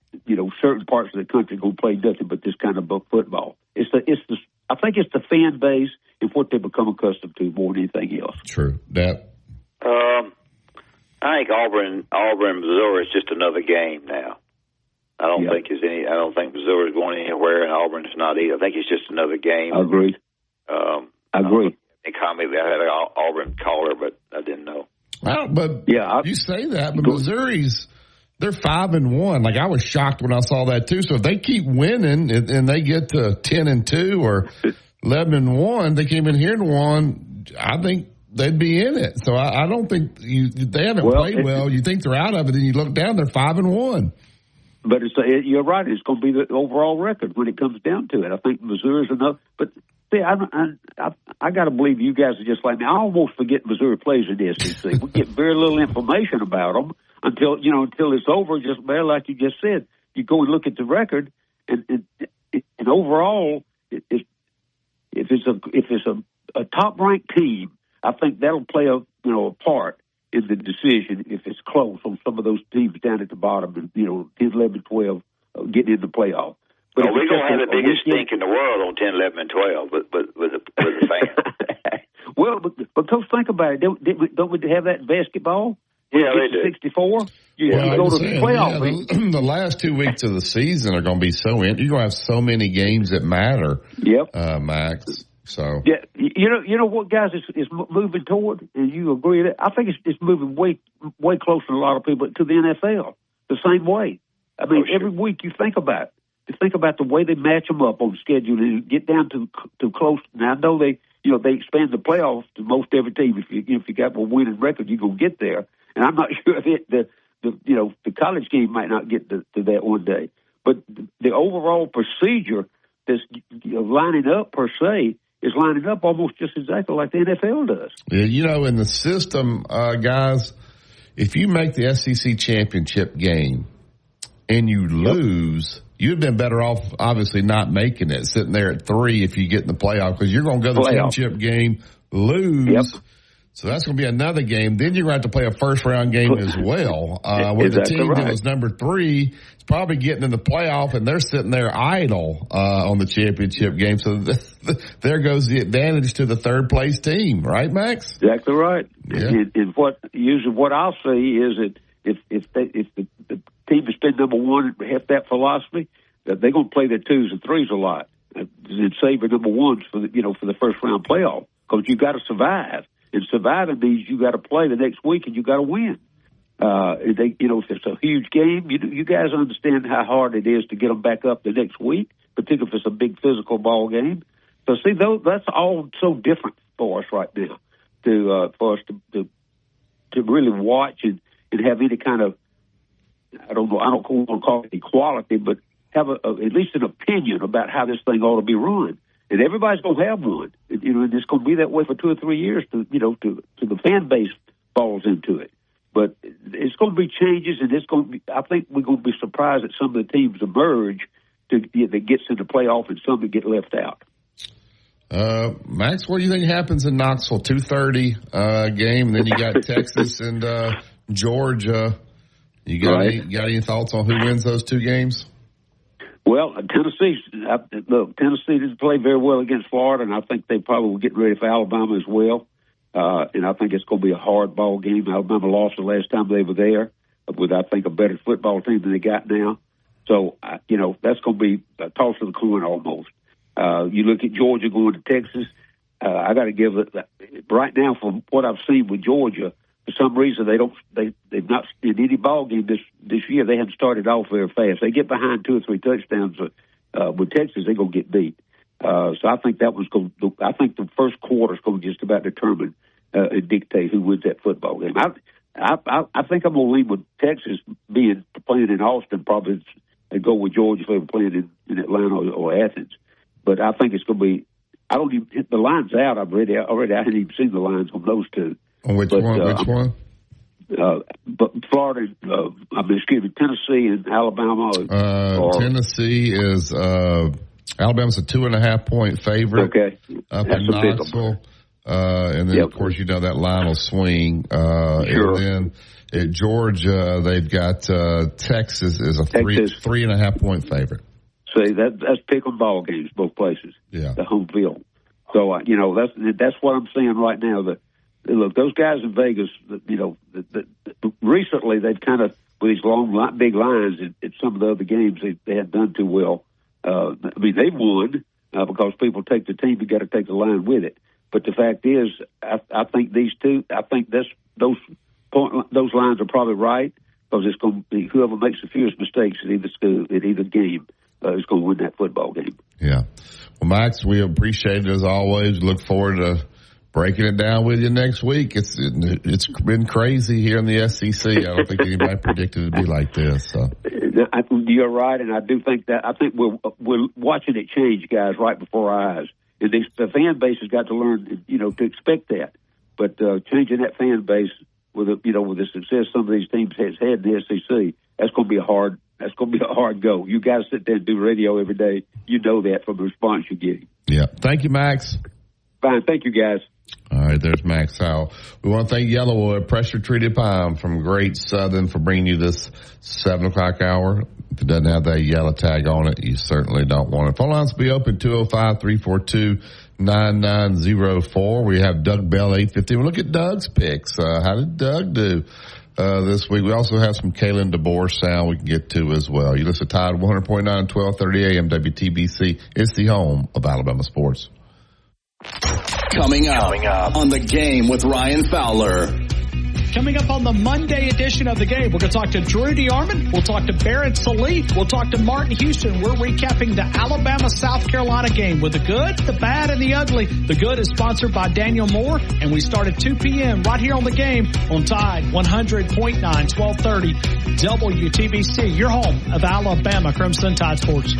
certain parts of the country are going to play nothing but this kind of football. I think it's the fan base and what they become accustomed to more than anything else. True. That. I think Auburn, Missouri is just another game now. I don't think Missouri is going anywhere, and Auburn is not either. I think it's just another game. I agree. I agree. They called me. I had an Auburn caller, but I didn't know. Well, but you say that, but Missouri's they're 5-1. Like I was shocked when I saw that too. So if they keep winning and they get to 10-2 or 11-1, they came in here and won. I think they'd be in it. So I don't think they haven't played well. You think they're out of it, then you look down, they're 5-1. But you're right. It's going to be the overall record when it comes down to it. I think Missouri's enough. But see, I got to believe you guys are just like me. I almost forget Missouri plays in the SEC. We get very little information about them until it's over. Just like you just said, you go and look at the record, and overall, if it's a top ranked team, I think that'll play a part in the decision if it's close on some of those teams down at the bottom and 10, 11, 12 getting in the playoff. But we're going to have the biggest stink in the world on 10, 11, and 12 with the fans. Well, but Coach, think about it. Don't we have that in basketball? Yeah, they do. 64. You go to the playoff. The last 2 weeks of the season are going to be so you're going to have so many games that matter. Yep, Max. So yeah, you know what, guys, is moving toward, and you agree that I think it's moving way closer to a lot of people to the NFL the same way. I mean, every week you think about the way they match them up on schedule and get down to close. Now I know they expand the playoffs to most every team. If you got a winning record, you gonna get there. And I'm not sure if the college game might not get to that one day, but the overall procedure that's lining up per se is lining up almost just exactly like the NFL does. Yeah, in the system, guys, if you make the SEC championship game and you lose, you'd have been better off, obviously, not making it, sitting there at 3 if you get in the playoff, because you're going to go to the championship game, lose. Yep. So that's going to be another game. Then you're going to have to play a first-round game as well. Where the team that was number 3 is probably getting in the playoff, and they're sitting there idle on the championship game. So there goes the advantage to the third-place team, right, Max? Exactly right. Yeah. And what I'll say is that if the team has been number 1 have that philosophy, that they're going to play their 2s and 3s a lot and savor number 1s for the first-round playoff, because you got to survive. And surviving means you got to play the next week and you got to win. If it's a huge game, you guys understand how hard it is to get them back up the next week, particularly if it's a big physical ball game. So see, that's all so different for us right now. For us to really watch and have any kind of, I don't want to call it equality, but have at least an opinion about how this thing ought to be run. And everybody's going to have one. And it's going to be that way for 2 or 3 years to the fan base falls into it. But it's going to be changes, and I think we're going to be surprised that some of the teams emerge that gets in the playoff and some that get left out. Max, what do you think happens in Knoxville? 2:30 game, and then you got Texas and Georgia. You got any thoughts on who wins those 2 games? Well, Tennessee didn't play very well against Florida, and I think they probably will get ready for Alabama as well. And I think it's going to be a hard ball game. Alabama lost the last time they were there with, I think, a better football team than they got now. So, that's going to be a toss of the coin almost. You look at Georgia going to Texas. I got to give it right now from what I've seen with Georgia. For some reason, they've not in any ball game this year. They haven't started off very fast. They get behind 2 or 3 touchdowns with Texas, they're going to get beat. So I think I think the first quarter is going to just about determine and dictate who wins that football game. I think I'm going to lean with Texas playing in Austin, probably, and go with Georgia if they were playing in Atlanta or Athens. But I think it's going to be. I don't even the lines out. I've already. I haven't even seen the lines on those two. On which one? But Florida, Tennessee and Alabama. Tennessee is Alabama's a 2.5-point favorite. Okay, up in Knoxville, and then of course that line will swing. Sure. And then at Georgia, they've got Texas is a 3.5-point favorite. See, that's pick 'em ball games both places. Yeah, the home field. So that's what I'm saying right now. That look, those guys in Vegas, recently they've kind of with these long, big lines in some of the other games they hadn't done too well. They won because people take the team. You got to take the line with it. But the fact is, I think these two. I think those lines are probably right because it's going to be whoever makes the fewest mistakes at either game is going to win that football game. Yeah. Well, Max, we appreciate it as always. Look forward to breaking it down with you next week. It's been crazy here in the SEC. I don't think anybody predicted it to be like this. So. You're right, and I do think that. I think we're watching it change, guys, right before our eyes. And the fan base has got to learn, to expect that. But changing that fan base with the success some of these teams has had in the SEC, that's going to be a hard go. You guys sit there and do radio every day. You know that from the response you're getting. Yeah. Thank you, Max. Fine. Thank you, guys. All right, there's Max Howell. We want to thank Yellowwood Pressure Treated Pine from Great Southern for bringing you this 7 o'clock hour. If it doesn't have that yellow tag on it, you certainly don't want it. Phone lines will be open 205-342-9904. We have Doug Bell 850. We'll look at Doug's picks. How did Doug do this week? We also have some Kalen DeBoer sound we can get to as well. You listen to Tide 100.9 and 1230 AM WTBC. It's the home of Alabama sports. Coming up on The Game with Ryan Fowler. Coming up on the Monday edition of The Game, we're going to talk to Drew DeArmond. We'll talk to Barrett Salif. We'll talk to Martin Houston. We're recapping the Alabama-South Carolina game with the good, the bad, and the ugly. The good is sponsored by Daniel Moore, and we start at 2 p.m. right here on The Game on Tide 100.9, 1230 WTBC, your home of Alabama Crimson Tide Sports.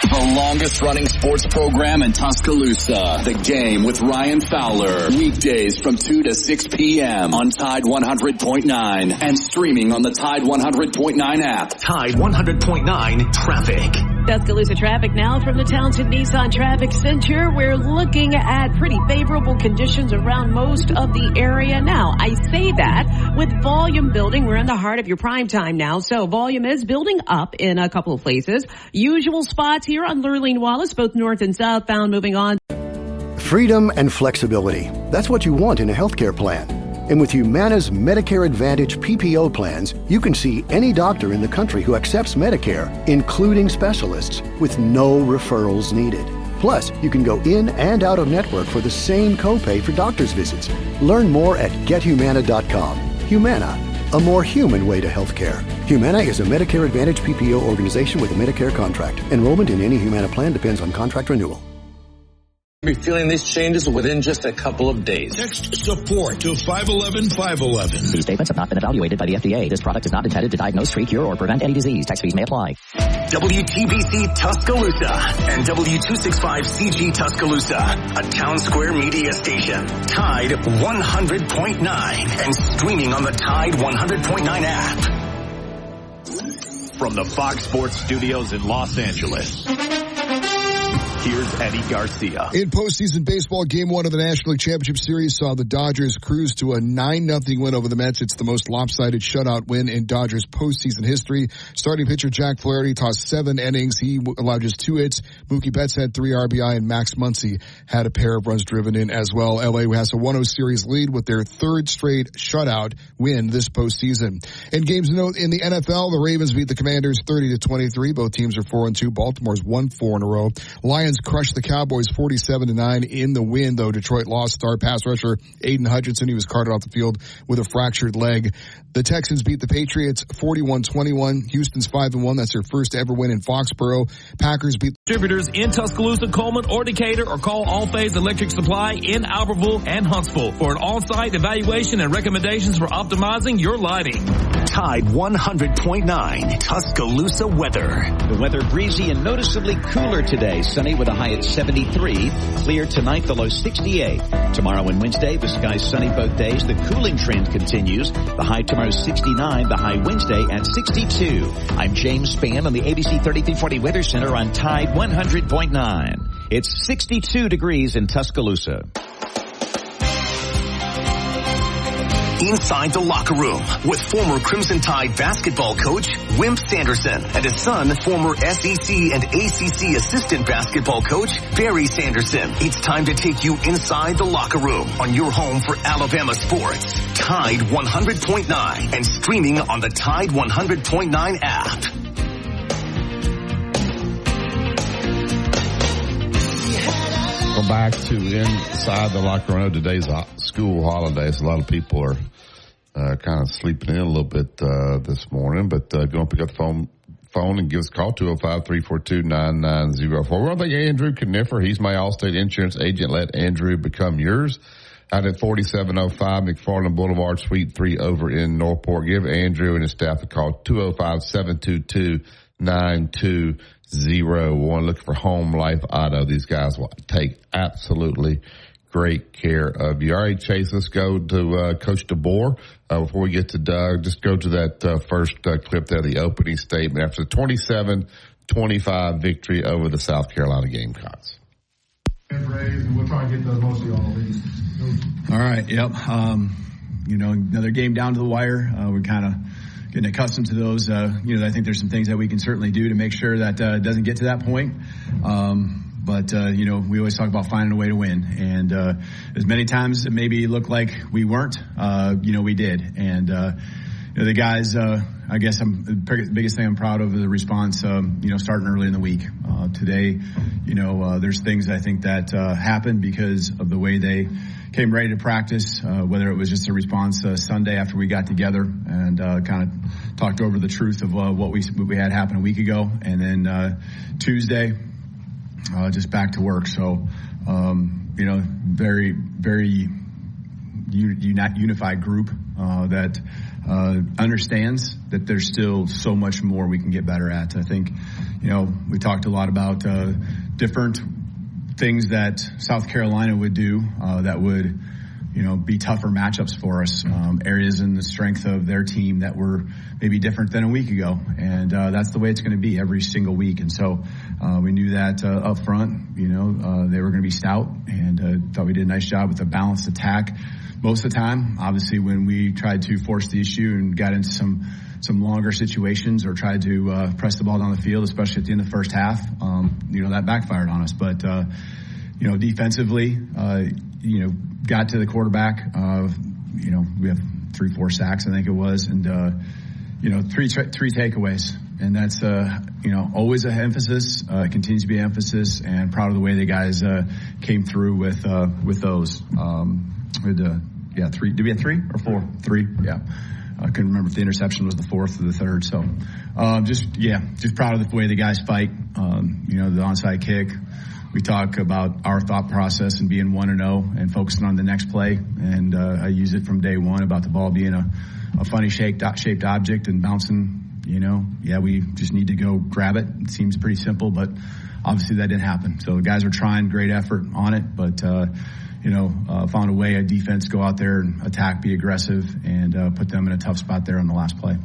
The longest running sports program in Tuscaloosa. The Game with Ryan Fowler. Weekdays from 2 to 6 p.m. on Tide 100.9 and streaming on the Tide 100.9 app. Tide 100.9 Traffic. Tuscaloosa traffic now from the Townsend Nissan Traffic Center. We're looking at pretty favorable conditions around most of the area. Now, I say that with volume building. We're in the heart of your prime time now, so volume is building up in a couple of places. Usual spots here on Lurleen Wallace, both north and southbound. Moving on. Freedom and flexibility. That's what you want in a healthcare plan. And with Humana's Medicare Advantage PPO plans, you can see any doctor in the country who accepts Medicare, including specialists, with no referrals needed. Plus, you can go in and out of network for the same copay for doctor's visits. Learn more at gethumana.com. Humana, a more human way to healthcare. Humana is a Medicare Advantage PPO organization with a Medicare contract. Enrollment in any Humana plan depends on contract renewal. Be feeling these changes within just a couple of days. Text support to 511-511. These statements have not been evaluated by the FDA. This product is not intended to diagnose, treat, cure, or prevent any disease. Tax fees may apply. WTBC Tuscaloosa and W265CG Tuscaloosa, a Town Square media station. Tide 100.9 and streaming on the Tide 100.9 app. From the Fox Sports Studios in Los Angeles, Here's Eddie Garcia. In postseason baseball, Game 1 of the National League Championship Series saw the Dodgers cruise to a 9-0 win over the Mets. It's the most lopsided shutout win in Dodgers postseason history. Starting pitcher Jack Flaherty tossed 7 innings. He allowed just 2 hits. Mookie Betts had 3 RBI, and Max Muncy had a pair of runs driven in as well. LA has a 1-0 series lead with their 3rd straight shutout win this postseason. In games to note in the NFL, the Ravens beat the Commanders 30-23. Both teams are 4-2. Baltimore's won 4 in a row. Lions crushed the Cowboys 47-9 in the win, though Detroit lost star pass rusher Aiden Hutchinson. He was carted off the field with a fractured leg. The Texans beat the Patriots 41-21. Houston's 5-1. That's their first ever win in Foxborough. Packers beat distributors in Tuscaloosa, Coleman, or Decatur, or call All Phase Electric Supply in Albertville and Huntsville for an on-site evaluation and recommendations for optimizing your lighting. Tide 100.9 Tuscaloosa weather. The weather breezy and noticeably cooler today. Sunny with a high at 73. Clear tonight, the low 68. Tomorrow and Wednesday, the sky's sunny both days. The cooling trend continues. The high tomorrow 69. The high Wednesday at 62. I'm James Spann on the ABC 3340 Weather Center on Tide 100.9. It's 62 degrees in Tuscaloosa. Inside the locker room with former Crimson Tide basketball coach Wimp Sanderson and his son, former SEC and ACC assistant basketball coach Barry Sanderson. It's time to take you inside the locker room on your home for Alabama sports. Tide 100.9 and streaming on the Tide 100.9 app. Go back to inside the locker room. Today's school holiday, so a lot of people are kind of sleeping in a little bit this morning. But go and pick up the phone and give us a call, 205-342-9904. We want to thank Andrew Kniffer. He's my Allstate insurance agent. Let Andrew become yours. Out at 4705 McFarland Boulevard, Suite 3 over in Northport. Give Andrew and his staff a call, 205-722-9201. Look for Home Life Auto. These guys will take absolutely great care of you. All right, Chase, let's go to Coach DeBoer. Before we get to Doug, just go to that first clip there, the opening statement after the 27-25 victory over the South Carolina Gamecocks. And we'll try and get those mostly all the league. All right, yep. Another game down to the wire. We're kind of getting accustomed to those. I think there's some things that we can certainly do to make sure that it doesn't get to that point. But we always talk about finding a way to win. And as many times it maybe looked like we weren't, we did. And the guys, I guess the biggest thing I'm proud of is the response, starting early in the week. Today, there's things I think that happened because of the way they came ready to practice, whether it was just a response Sunday after we got together and kind of talked over the truth of what we had happen a week ago. And then Tuesday, just back to work. So, very, very unified group that understands that there's still so much more we can get better at. I think, we talked a lot about different things that South Carolina would do that would, be tougher matchups for us, areas in the strength of their team that were maybe different than a week ago. And that's the way it's going to be every single week. And so we knew that up front, they were going to be stout, and thought we did a nice job with a balanced attack most of the time. Obviously, when we tried to force the issue and got into some longer situations or tried to press the ball down the field, especially at the end of the first half, that backfired on us. But, defensively, got to the quarterback. We have 3-4 sacks, I think it was, and, 3 takeaways. And that's, always an emphasis, continues to be an emphasis, and proud of the way the guys came through with those. Three. Did we have 3 or 4? 3, yeah. I couldn't remember if the interception was the 4th or the 3rd. So, just proud of the way the guys fight. The onside kick. We talk about our thought process and being 1-0 and focusing on the next play. And I use it from day one about the ball being a funny shaped object and bouncing. We just need to go grab it. It seems pretty simple, but obviously that didn't happen. So the guys are trying, great effort on it, but found a way, a defense, go out there and attack, be aggressive, and put them in a tough spot there on the last play.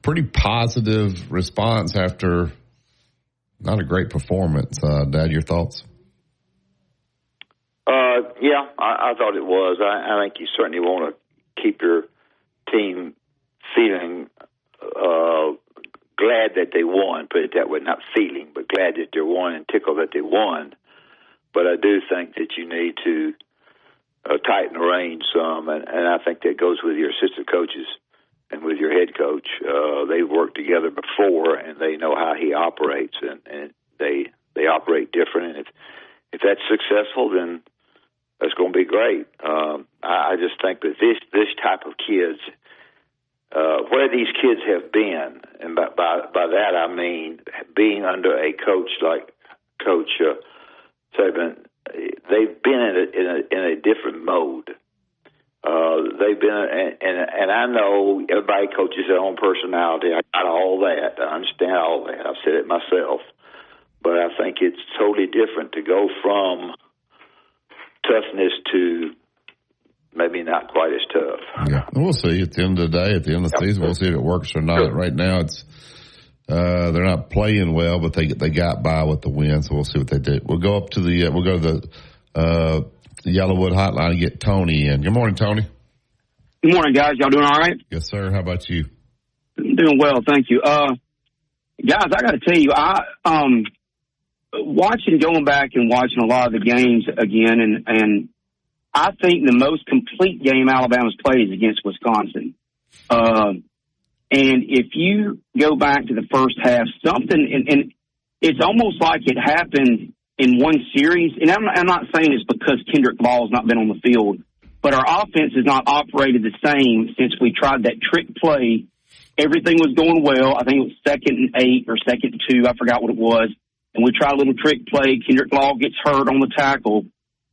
Pretty positive response after Not a great performance. Dad, your thoughts? Yeah, I thought it was. I think you certainly want to keep your team feeling glad that they won, put it that way, not feeling, but glad that they won and tickled that they won. But I do think that you need to tighten the reins some, and I think that goes with your assistant coaches and with your head coach. They've worked together before, and they know how he operates, and they operate different. And if that's successful, then that's going to be great. I just think that this type of kids, where these kids have been, and by that I mean being under a coach like Coach Saban, they've been in a different mode. They've been, and I know everybody coaches their own personality. I got all that. I understand all that. I've said it myself. But I think it's totally different to go from toughness to maybe not quite as tough. Yeah, we'll see at the end of the day, at the end of the season, we'll see if it works or not. Sure. Right now, it's they're not playing well, but they got by with the win, so we'll see what they do. We'll go up to the Yellowwood hotline and get Tony in. Good morning, Tony. Good morning, guys. Y'all doing all right? Yes, sir. How about you? I'm doing well, thank you. Guys, I got to tell you, going back and watching a lot of the games again, and I think the most complete game Alabama's played is against Wisconsin. And if you go back to the first half, and it's almost like it happened in one series. And I'm not saying it's because Kendrick Ball's not been on the field, but our offense has not operated the same since we tried that trick play. Everything was going well. I think it was 2nd and 8 or 2nd and 2. I forgot what it was. And we tried a little trick play. Kendrick Ball gets hurt on the tackle.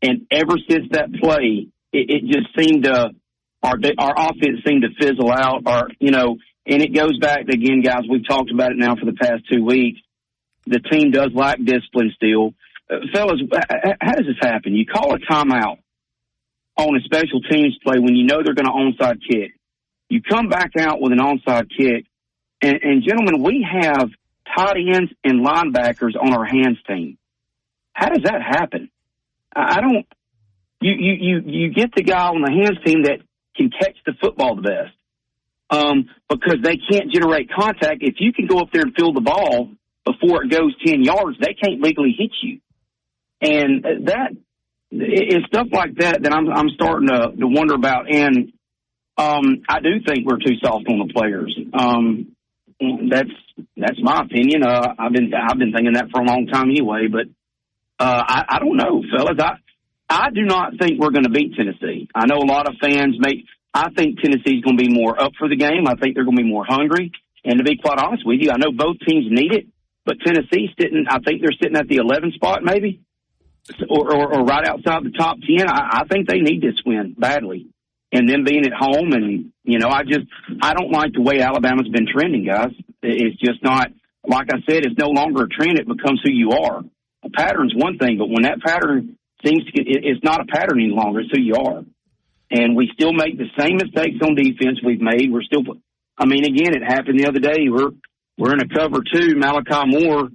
And ever since that play, it just seemed to, our offense seemed to fizzle out, and it goes back to, again, guys, we've talked about it now for the past 2 weeks. The team does lack discipline still. Fellas, how does this happen? You call a timeout on a special teams play when you know they're going to onside kick. You come back out with an onside kick, and gentlemen, we have tight ends and linebackers on our hands team. How does that happen? I don't. You get the guy on the hands team that can catch the football the best, because they can't generate contact. If you can go up there and field the ball before it goes 10 yards, they can't legally hit you. And it's stuff like that I'm starting to wonder about. And I do think we're too soft on the players. That's my opinion. I've been thinking that for a long time anyway. But I don't know, fellas. I do not think we're going to beat Tennessee. I know a lot of fans I think Tennessee's going to be more up for the game. I think they're going to be more hungry. And to be quite honest with you, I know both teams need it, but Tennessee's sitting, I think they're sitting at the 11th spot maybe, or right outside the top 10. I think they need this win badly. And them being at home, and, I don't like the way Alabama's been trending, guys. It's just not, like I said, it's no longer a trend. It becomes who you are. A pattern's one thing, but when that pattern it's not a pattern any longer, it's who you are. And we still make the same mistakes on defense we've made. Again, it happened the other day. We're in a cover 2. Malachi Moore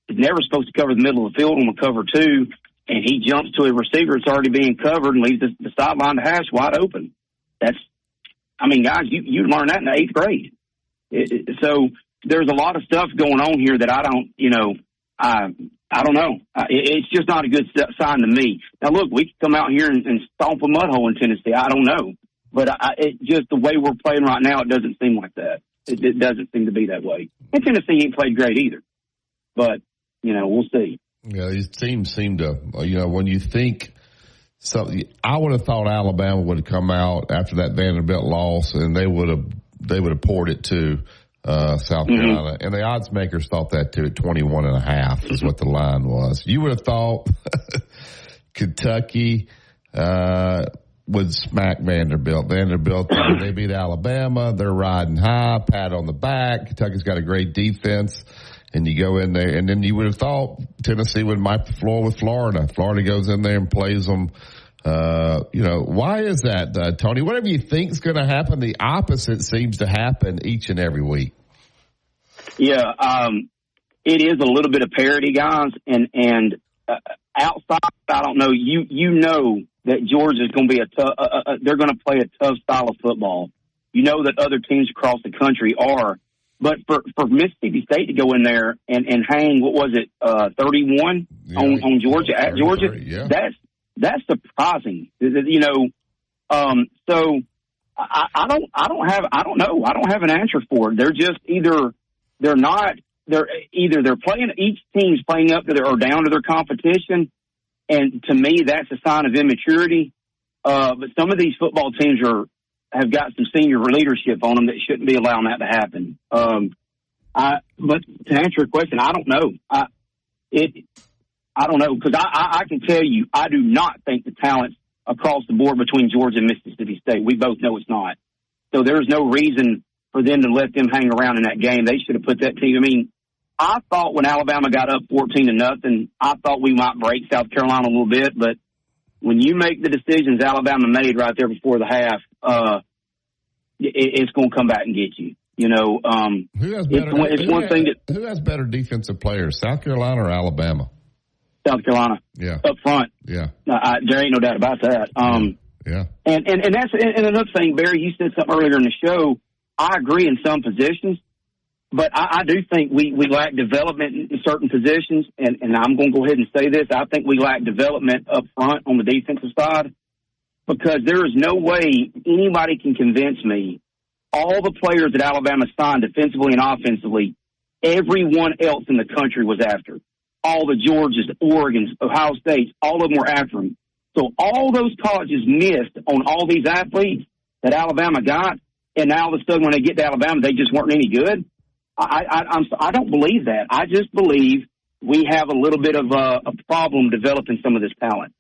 is never supposed to cover the middle of the field on a cover 2, and he jumps to a receiver that's already being covered and leaves the sideline to hash wide open. Guys, you learn that in the 8th grade. So there's a lot of stuff going on here that I don't know. It's just not a good sign to me. Now, look, we can come out here and stomp a mud hole in Tennessee. I don't know. But it just the way we're playing right now, it doesn't seem like that. It doesn't seem to be that way. And Tennessee ain't played great either. But, we'll see. Yeah, these teams seem to, when you think something, I would have thought Alabama would have come out after that Vanderbilt loss and they would have poured it to South Carolina. And the odds makers thought that too at 21.5 is what the line was. You would have thought Kentucky would smack Vanderbilt. They beat Alabama. They're riding high, pat on the back. Kentucky's got a great defense. And you go in there, and then you would have thought Tennessee would wipe the floor with Florida. Florida goes in there and plays them. Why is that, Tony? Whatever you think is going to happen, the opposite seems to happen each and every week. Yeah, it is a little bit of parity, guys. And outside, I don't know. You know that Georgia is going to be they're going to play a tough style of football. You know that other teams across the country are. But for Mississippi State to go in there and hang, what was it, 31 on Georgia at Georgia? Yeah. That's surprising. You know, so I don't have an answer for it. They're just either they're playing, each team's playing up to or down to their competition, and to me that's a sign of immaturity. But some of these football teams have got some senior leadership on them that shouldn't be allowing that to happen. But to answer your question, I don't know. I don't know, because I can tell you, I do not think the talent's across the board between Georgia and Mississippi State. We both know it's not. So there's no reason for them to let them hang around in that game. They should have put that team. I mean, I thought when Alabama got up 14-0, I thought we might break South Carolina a little bit, but when you make the decisions Alabama made right there before the half, it's going to come back and get you. You know, who has better defensive players, South Carolina or Alabama? South Carolina. Yeah. Up front. Yeah. There ain't no doubt about that. Yeah. And that's another thing, Barry, you said something earlier in the show. I agree in some positions, but I do think we lack development in certain positions, and I'm going to go ahead and say this. I think we lack development up front on the defensive side, because there is no way anybody can convince me all the players that Alabama signed defensively and offensively, everyone else in the country was after. All the Georgias, Oregons, Ohio States, all of them were after him. So all those colleges missed on all these athletes that Alabama got, and now all of a sudden when they get to Alabama, they just weren't any good. I don't believe that. I just believe we have a little bit of a problem developing some of this talent.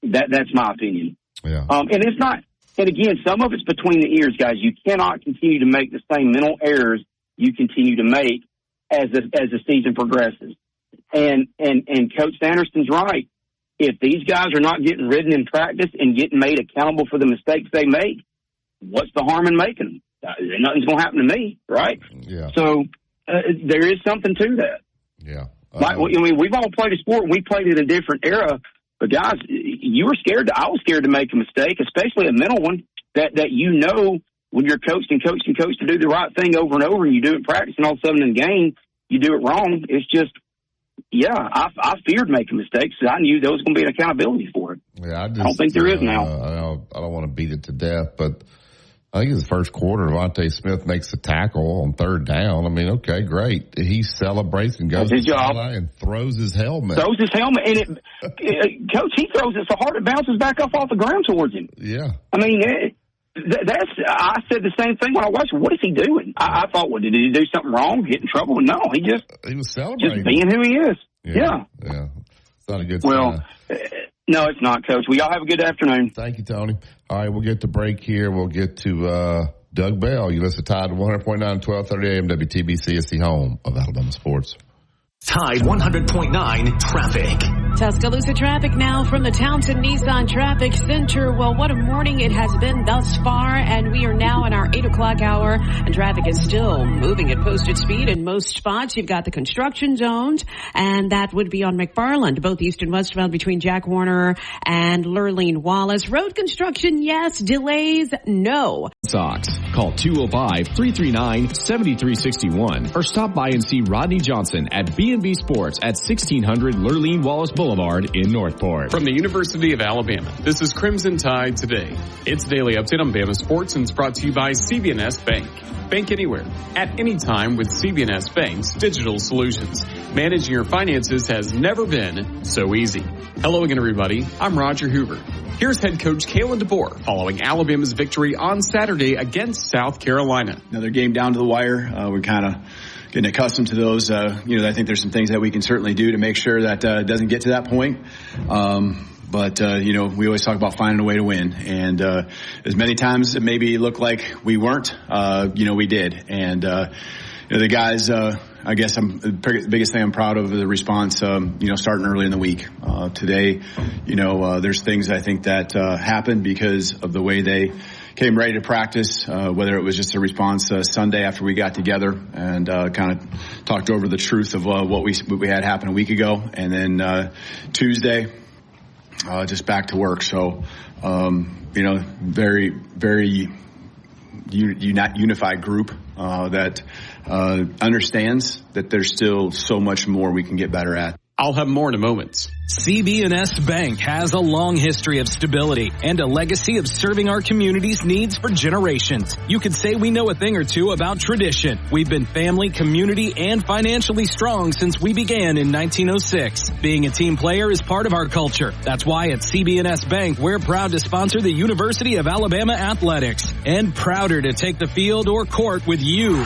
That's my opinion. Yeah. And it's not. And again, some of it's between the ears, guys. You cannot continue to make the same mental errors you continue to make as the season progresses. And Coach Sanderson's right. If these guys are not getting ridden in practice and getting made accountable for the mistakes they make, what's the harm in making them? Nothing's going to happen to me, right? Yeah. So there is something to that. Yeah. I mean, we've all played a sport, and we played in a different era. But guys, you were scared. I was scared to make a mistake, especially a mental one. That you know when you're coached to do the right thing over and over, and you do it in practice, and all of a sudden in the game you do it wrong. It's just, yeah, I feared making mistakes. I knew there was going to be an accountability for it. Yeah, I don't think there is now. I don't want to beat it to death, but I think it's the first quarter. Devontae Smith makes a tackle on third down. I mean, okay, great. He celebrates and goes to the sideline and throws his helmet. And Coach, he throws it so hard it bounces back off the ground towards him. Yeah. I mean, I said the same thing when I watched. What is he doing? I thought, well, did he do something wrong? Get in trouble? No, he was celebrating, just being who he is. Yeah. It's not a good sign. No, it's not, Coach. Well, y'all have a good afternoon. Thank you, Tony. All right, we'll get to break here. We'll get to Doug Bell. You listen to Tide 100.9, 1230 AM, WTBC. It's the home of Alabama sports. Tide 100.9 traffic. Tuscaloosa traffic now from the Townsend Nissan Traffic Center. Well, what a morning it has been thus far, and we are now in our 8 o'clock hour, and traffic is still moving at posted speed in most spots. You've got the construction zones, and that would be on McFarland, both east and westbound between Jack Warner and Lurleen Wallace. Road construction, yes. Delays, no. Sox. Call 205-339-7361 or stop by and see Rodney Johnson at B&B Sports at 1600 Lurleen Wallace Boulevard in Northport. From the University of Alabama, this is Crimson Tide Today. It's a daily update on Bama sports, and it's brought to you by CB&S Bank. Bank anywhere, at any time with CB&S Bank's digital solutions. Managing your finances has never been so easy. Hello again, everybody. I'm Roger Hoover. Here's head coach Kalen DeBoer following Alabama's victory on Saturday against South Carolina. Another game down to the wire. We're kind of getting accustomed to those. I think there's some things that we can certainly do to make sure that it doesn't get to that point. But we always talk about finding a way to win. And as many times it maybe looked like we weren't, we did. And the guys, I guess the biggest thing I'm proud of the response, starting early in the week. Today, there's things I think that happened because of the way they, came ready to practice, whether it was just a response Sunday after we got together and kind of talked over the truth of what we had happen a week ago, and then Tuesday just back to work. So very, very unified group that understands that there's still so much more we can get better at. I'll have more in a moment. CB&S Bank has a long history of stability and a legacy of serving our community's needs for generations. You could say we know a thing or two about tradition. We've been family, community, and financially strong since we began in 1906. Being a team player is part of our culture. That's why at CB&S Bank, we're proud to sponsor the University of Alabama Athletics and prouder to take the field or court with you.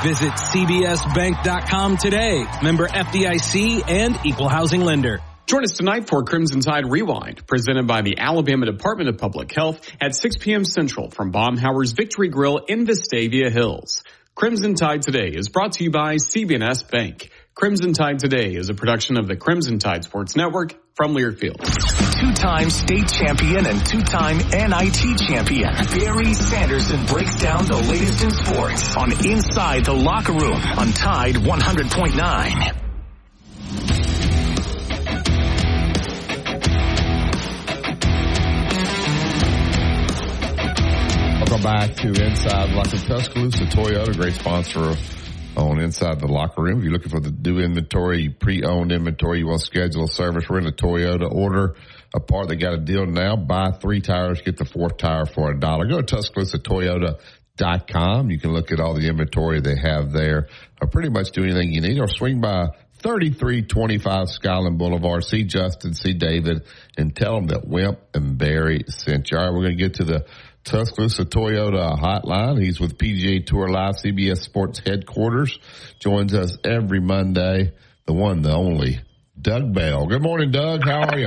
Visit cbsbank.com today. Member FDIC and Equal Housing Lender. Join us tonight for Crimson Tide Rewind, presented by the Alabama Department of Public Health at 6 p.m. Central from Baumhauer's Victory Grill in Vestavia Hills. Crimson Tide Today is brought to you by CB&S Bank. Crimson Tide Today is a production of the Crimson Tide Sports Network from Learfield. Two-time state champion and two-time NIT champion, Barry Sanderson breaks down the latest in sports on Inside the Locker Room on Tide 100.9. Welcome back to Inside the Locker Room. Tuscaloosa Toyota, great sponsor on Inside the Locker Room. If you're looking for the new inventory, pre-owned inventory, you want to schedule a service, rent a Toyota, order a part. They got a deal now. Buy 3 tires, get the 4th tire for $1. Go to TuscaloosaToyota.com. You can look at all the inventory they have there. Or pretty much do anything you need, or swing by 3325 Skyland Boulevard. See Justin, see David, and tell them that Wimp and Barry sent you. All right, we're going to get to the Tuscaloosa Toyota hotline. He's with PGA Tour Live, CBS Sports headquarters. Joins us every Monday, the one, the only, Doug Bell. Good morning, Doug. How are you?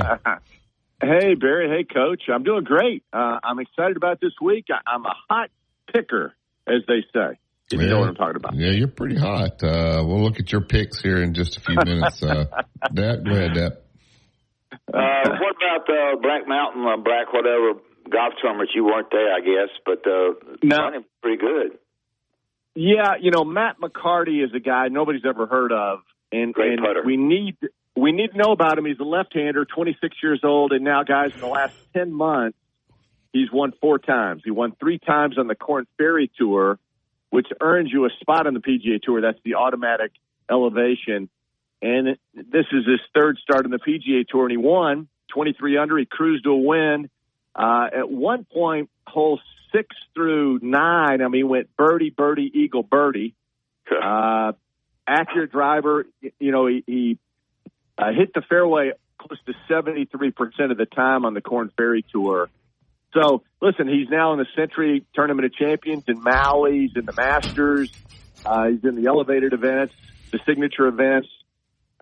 Hey, Barry. Hey, Coach. I'm doing great. I'm excited about this week. I'm a hot picker, as they say, if you know what I'm talking about. Yeah, you're pretty hot. We'll look at your picks here in just a few minutes. Dad, go ahead, Dad. What about Black Mountain, Black whatever, golf tournament? You weren't there, I guess, but running pretty good. Yeah, Matt McCarty is a guy nobody's ever heard of, and putter. we need to know about him. He's a left-hander, 26 years old, and now, guys, in the last 10 months, he's won 4 times. He won 3 times on the Korn Ferry Tour, which earns you a spot on the PGA Tour. That's the automatic elevation, and this is his 3rd start on the PGA Tour, and he won 23 under. He cruised to a win. At one point, hole 6 through 9, he went birdie, birdie, eagle, birdie. Accurate driver, he hit the fairway close to 73% of the time on the Korn Ferry Tour. So, listen, he's now in the Century Tournament of Champions in Maui. He's in the Masters. He's in the elevated events, the signature events.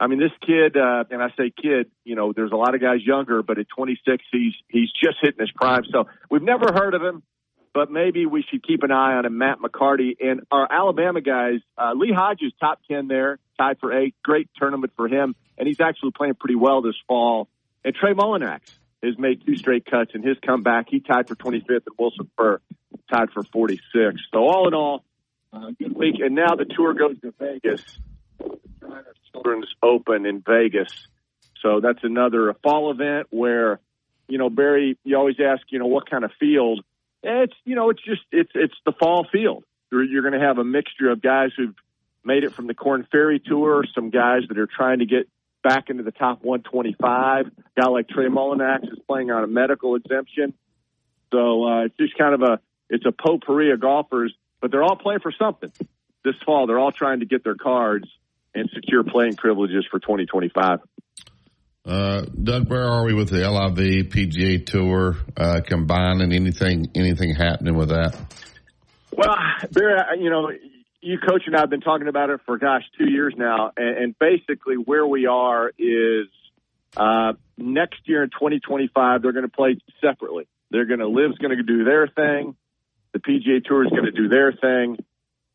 This kid, and I say kid, there's a lot of guys younger, but at 26, he's just hitting his prime. So we've never heard of him, but maybe we should keep an eye on him. Matt McCarty and our Alabama guys, Lee Hodges, top 10 there, tied for 8th. Great tournament for him, and he's actually playing pretty well this fall. And Trey Mullinax has made 2 straight cuts in his comeback. He tied for 25th, and Wilson Burr tied for 46th. So all in all, good week. And now the tour goes to Vegas. Children's Open in Vegas. So that's another fall event where, Barry, you always ask, what kind of field? It's the fall field. You're going to have a mixture of guys who've made it from the Korn Ferry Tour, some guys that are trying to get back into the top 125. A guy like Trey Mullinax is playing on a medical exemption. So it's just kind of it's a potpourri of golfers, but they're all playing for something this fall. They're all trying to get their cards and secure playing privileges for 2025. Doug, where are we with the LIV PGA Tour combining? Anything happening with that? Well, Barry, you, Coach, and I have been talking about it for 2 years now, and basically where we are is next year in 2025 they're going to play separately. LIV's going to do their thing, the PGA Tour is going to do their thing,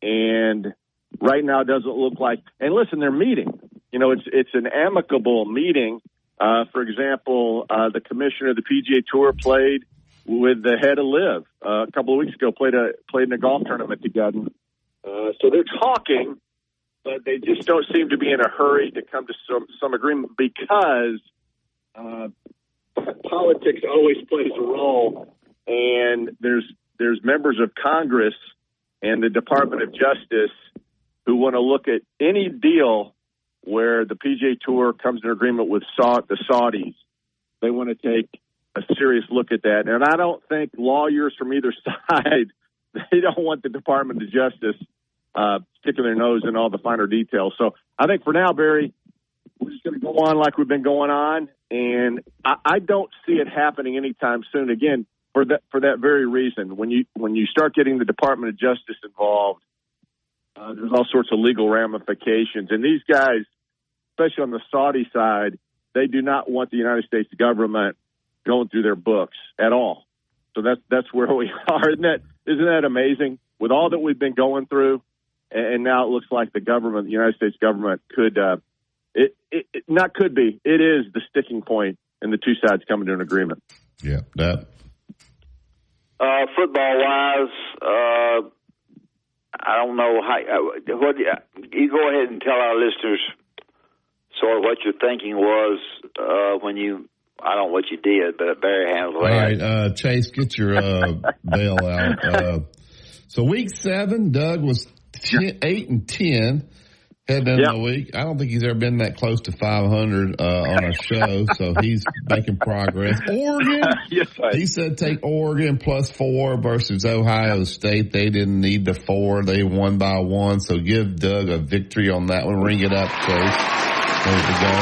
and right now, it doesn't look like. And listen, they're meeting. It's an amicable meeting. For example, the commissioner of the PGA Tour played with the head of Liv a couple of weeks ago. Played in a golf tournament together. So they're talking, but they just don't seem to be in a hurry to come to some agreement because politics always plays a role, and there's members of Congress and the Department of Justice who want to look at any deal where the PGA Tour comes to an agreement with the Saudis. They want to take a serious look at that. And I don't think lawyers from either side, they don't want the Department of Justice sticking their nose in all the finer details. So I think for now, Barry, we're just going to go on like we've been going on. And I don't see it happening anytime soon. Again, for that very reason, when you start getting the Department of Justice involved, there's all sorts of legal ramifications. And these guys, especially on the Saudi side, they do not want the United States government going through their books at all. So that's where we are. Isn't that amazing? With all that we've been going through, and now it looks like the United States government could, it is the sticking point in the two sides coming to an agreement. Yeah, that. Football-wise, I don't know how. You go ahead and tell our listeners sort of what your thinking was when you. I don't know what you did, but Barry handled it. All right, Chase, get your bail out. So week 7, Doug was 8-10 heading into the week. I don't think he's ever been that close to 500 on our show, so he's making progress. Oregon, he said take Oregon +4 versus Ohio State. They didn't need the 4. They won by 1, so give Doug a victory on that one. Ring it up, Chase. There we go.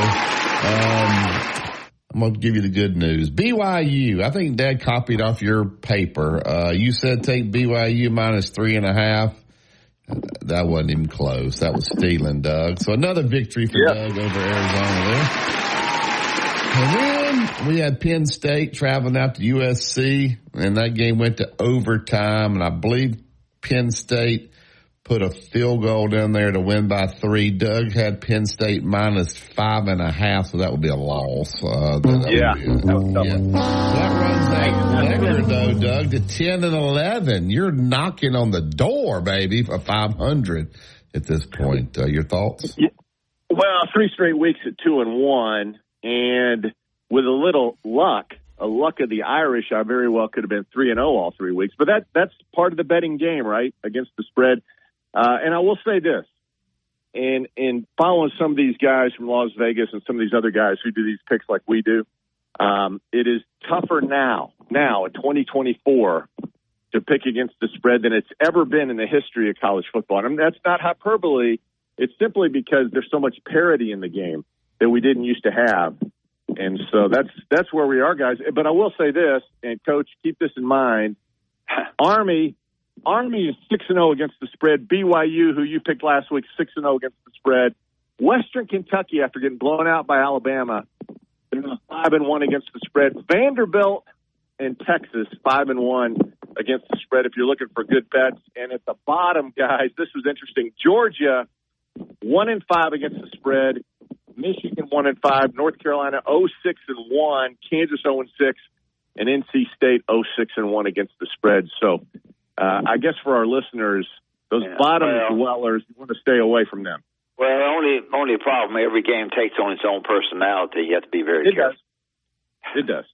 I'm going to give you the good news. BYU, I think Dad copied off your paper. You said take BYU -3.5. That wasn't even close. That was stealing, Doug. So another victory for Doug over Arizona there. And then we had Penn State traveling out to USC, and that game went to overtime, and I believe Penn State put a field goal down there to win by 3. Doug had Penn State -5.5, so that would be a loss. That runs that record, though, Doug, to 10-11. You're knocking on the door, baby, for 500 at this point. Your thoughts? Well, 3 straight weeks at 2-1, and with a little luck of the Irish, I very well could have been 3-0 all 3 weeks. But that's part of the betting game, right, against the spread. And I will say this, in following some of these guys from Las Vegas and some of these other guys who do these picks like we do, it is tougher now in 2024 to pick against the spread than it's ever been in the history of college football. And I mean, that's not hyperbole. It's simply because there's so much parity in the game that we didn't used to have. And so that's where we are, guys. But I will say this, and Coach, keep this in mind, Army is 6-0 against the spread. BYU, who you picked last week, 6-0 against the spread. Western Kentucky, after getting blown out by Alabama, they're 5-1 against the spread. Vanderbilt and Texas, 5-1 against the spread if you're looking for good bets. And at the bottom, guys, this was interesting. Georgia, 1-5 against the spread. Michigan, 1-5. North Carolina, 0-6-1. Kansas, 0-6. And NC State, 0-6-1 against the spread. So, I guess for our listeners, those bottom dwellers, you want to stay away from them. Well, only problem, every game takes on its own personality. You have to be very careful. It does.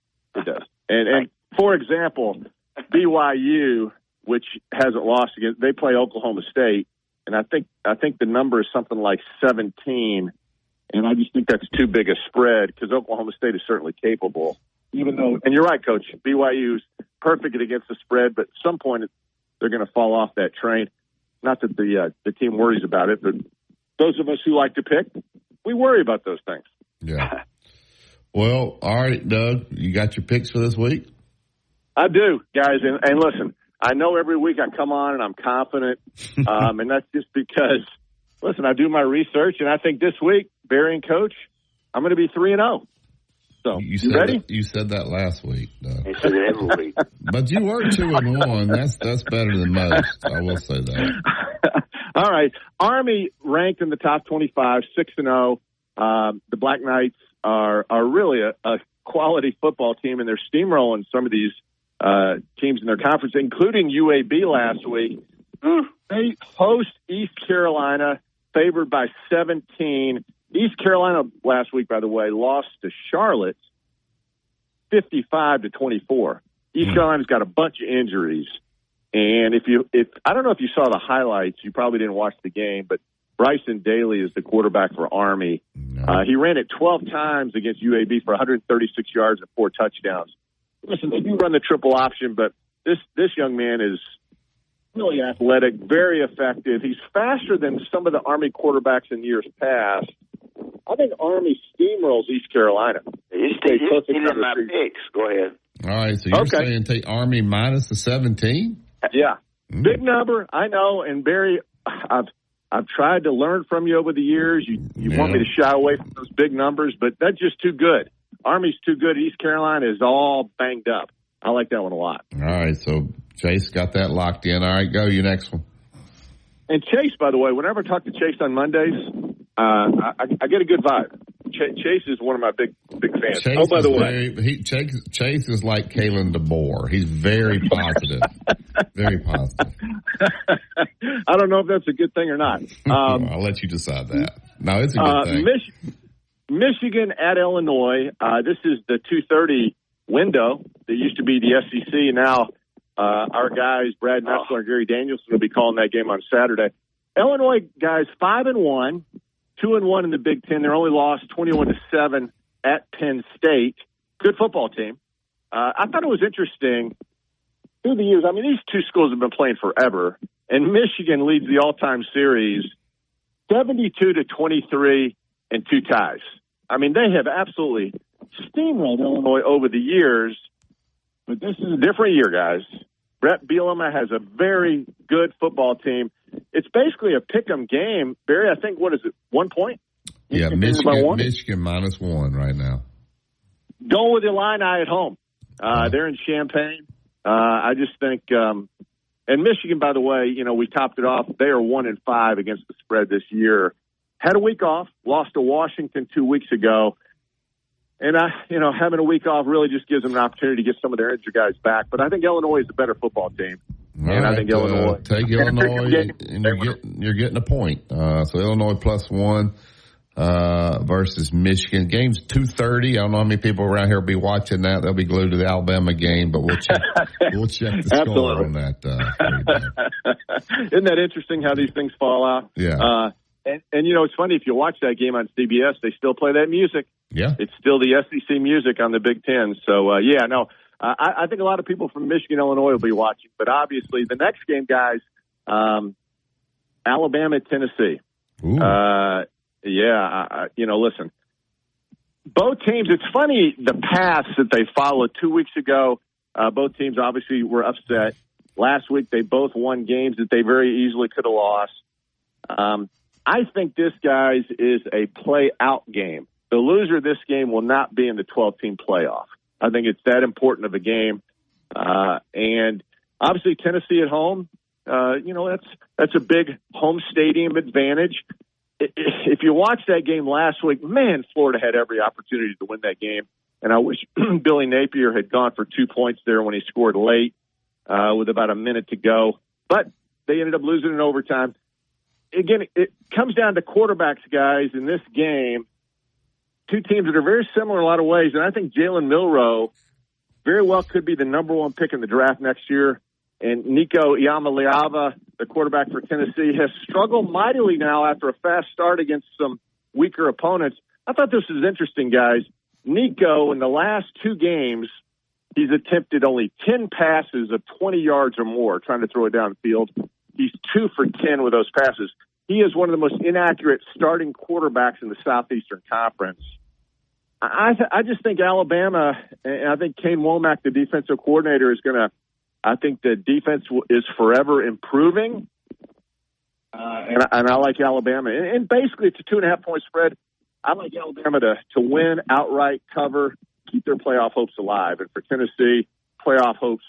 And for example, BYU, which hasn't lost again, they play Oklahoma State, and I think the number is something like 17, and I just think that's too big a spread because Oklahoma State is certainly capable. Even though, and you're right, Coach, BYU's perfect against the spread, but at some point they're going to fall off that train. Not that the team worries about it, but those of us who like to pick, we worry about those things. Yeah. Well, all right, Doug, you got your picks for this week? I do, guys. And listen, I know every week I come on and I'm confident, and that's just because, listen, I do my research, and I think this week, Barry and Coach, I'm going to be 3-0. So, you ready? You said that last week. He said it every week. But you were 2-1. That's better than most. I will say that. All right. Army ranked in the top 25, 6-0. The Black Knights are really a quality football team, and they're steamrolling some of these teams in their conference, including UAB last week. They host East Carolina, favored by 17. East Carolina last week, by the way, lost to Charlotte 55-24. East Carolina's got a bunch of injuries. And if I don't know if you saw the highlights, you probably didn't watch the game, but Bryson Daly is the quarterback for Army. He ran it 12 times against UAB for 136 yards and 4 touchdowns. Listen, they do run the triple option, but this young man is really athletic, very effective. He's faster than some of the Army quarterbacks in years past. I think Army steamrolls East Carolina. He's in my picks. Go ahead. All right, so you're saying take Army minus the 17? Yeah. Big number, I know. And Barry, I've tried to learn from you over the years. You want me to shy away from those big numbers, but that's just too good. Army's too good. East Carolina is all banged up. I like that one a lot. All right, so Chase got that locked in. All right, go. Your next one. And Chase, by the way, whenever I talk to Chase on Mondays, I get a good vibe. Chase is one of my big fans. Chase by the way, Chase is like Kalen DeBoer. He's very positive. Very positive. I don't know if that's a good thing or not. I'll let you decide that. No, it's a good thing. Michigan at Illinois. This is the 2:30 window. That used to be the SEC, and now our guys, Brad Nessler and Gary Danielson, will be calling that game on Saturday. Illinois guys, 5-1, 2-1 in the Big Ten. They're only lost 21-7 at Penn State. Good football team. I thought it was interesting through the years. I mean, these two schools have been playing forever, and Michigan leads the all-time series 72-23 and 2 ties. I mean, they have absolutely steamrolled Illinois over the years, but this is a different year, guys. Brett Bielema has a very good football team. It's basically a pick-em game. Barry, I think, what is it, 1 point? Yeah, Michigan -1 right now. Going with Illini at home. They're in Champaign. I just think, and Michigan, by the way, we topped it off. They are 1-5 against the spread this year. Had a week off, lost to Washington 2 weeks ago. And, having a week off really just gives them an opportunity to get some of their injured guys back. But I think Illinois is a better football team. I think Illinois. Take Illinois, and you're getting a point. So Illinois +1 versus Michigan. Game's 2:30. I don't know how many people around here will be watching that. They'll be glued to the Alabama game, but we'll check the score on that. Isn't that interesting how these things fall out? Yeah. And it's funny, if you watch that game on CBS, they still play that music. Yeah. It's still the SEC music on the Big Ten. So, I think a lot of people from Michigan, Illinois will be watching. But obviously, the next game, guys, Alabama, Tennessee. Listen, both teams, it's funny, the paths that they followed 2 weeks ago, both teams obviously were upset. Last week, they both won games that they very easily could have lost. I think this, guys, is a play-out game. The loser of this game will not be in the 12-team playoff. I think it's that important of a game. And obviously, Tennessee at home, that's a big home stadium advantage. If you watched that game last week, man, Florida had every opportunity to win that game. And I wish Billy Napier had gone for 2 points there when he scored late with about a minute to go. But they ended up losing in overtime. Again, it comes down to quarterbacks, guys, in this game. Two teams that are very similar in a lot of ways, and I think Jalen Milroe very well could be the number 1 pick in the draft next year. And Nico Iamaleava, the quarterback for Tennessee, has struggled mightily now after a fast start against some weaker opponents. I thought this was interesting, guys. Nico, in the last 2 games, he's attempted only 10 passes of 20 yards or more, trying to throw it downfield. He's 2 for 10 with those passes. He is one of the most inaccurate starting quarterbacks in the Southeastern Conference. I just think Alabama, and I think Kane Womack, the defensive coordinator, is going to, I think the defense is forever improving. And I like Alabama. And basically, it's a 2.5-point spread. I like Alabama to win, outright, cover, keep their playoff hopes alive. And for Tennessee, playoff hopes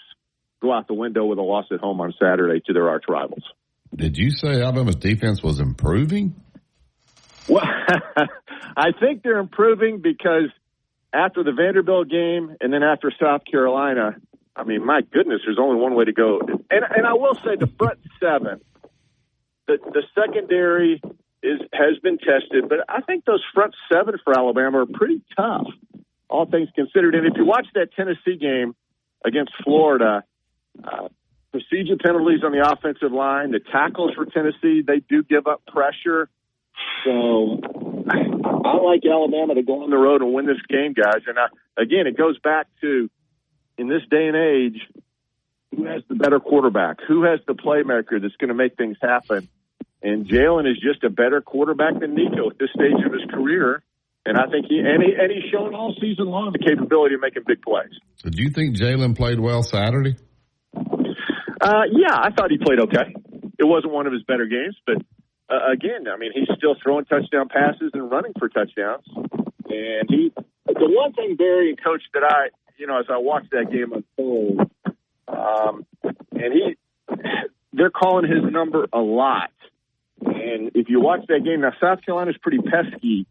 go out the window with a loss at home on Saturday to their arch rivals. Did you say Alabama's defense was improving? Well, I think they're improving because after the Vanderbilt game and then after South Carolina, I mean, my goodness, there's only one way to go. And I will say the front seven, the secondary has been tested, but I think those front seven for Alabama are pretty tough, all things considered. And if you watch that Tennessee game against Florida, procedure penalties on the offensive line, the tackles for Tennessee, they do give up pressure. So I like Alabama to go on the road and win this game, guys. And again, it goes back to, in this day and age, who has the better quarterback? Who has the playmaker that's going to make things happen? And Jalen is just a better quarterback than Nico at this stage of his career. And I think he's shown all season long the capability of making big plays. So do you think Jalen played well Saturday? Yeah, I thought he played okay. It wasn't one of his better games, but again, I mean, he's still throwing touchdown passes and running for touchdowns. And the one thing, Barry and Coach, that as I watched that game unfold, they're calling his number a lot. And if you watch that game, now South Carolina's pretty pesky,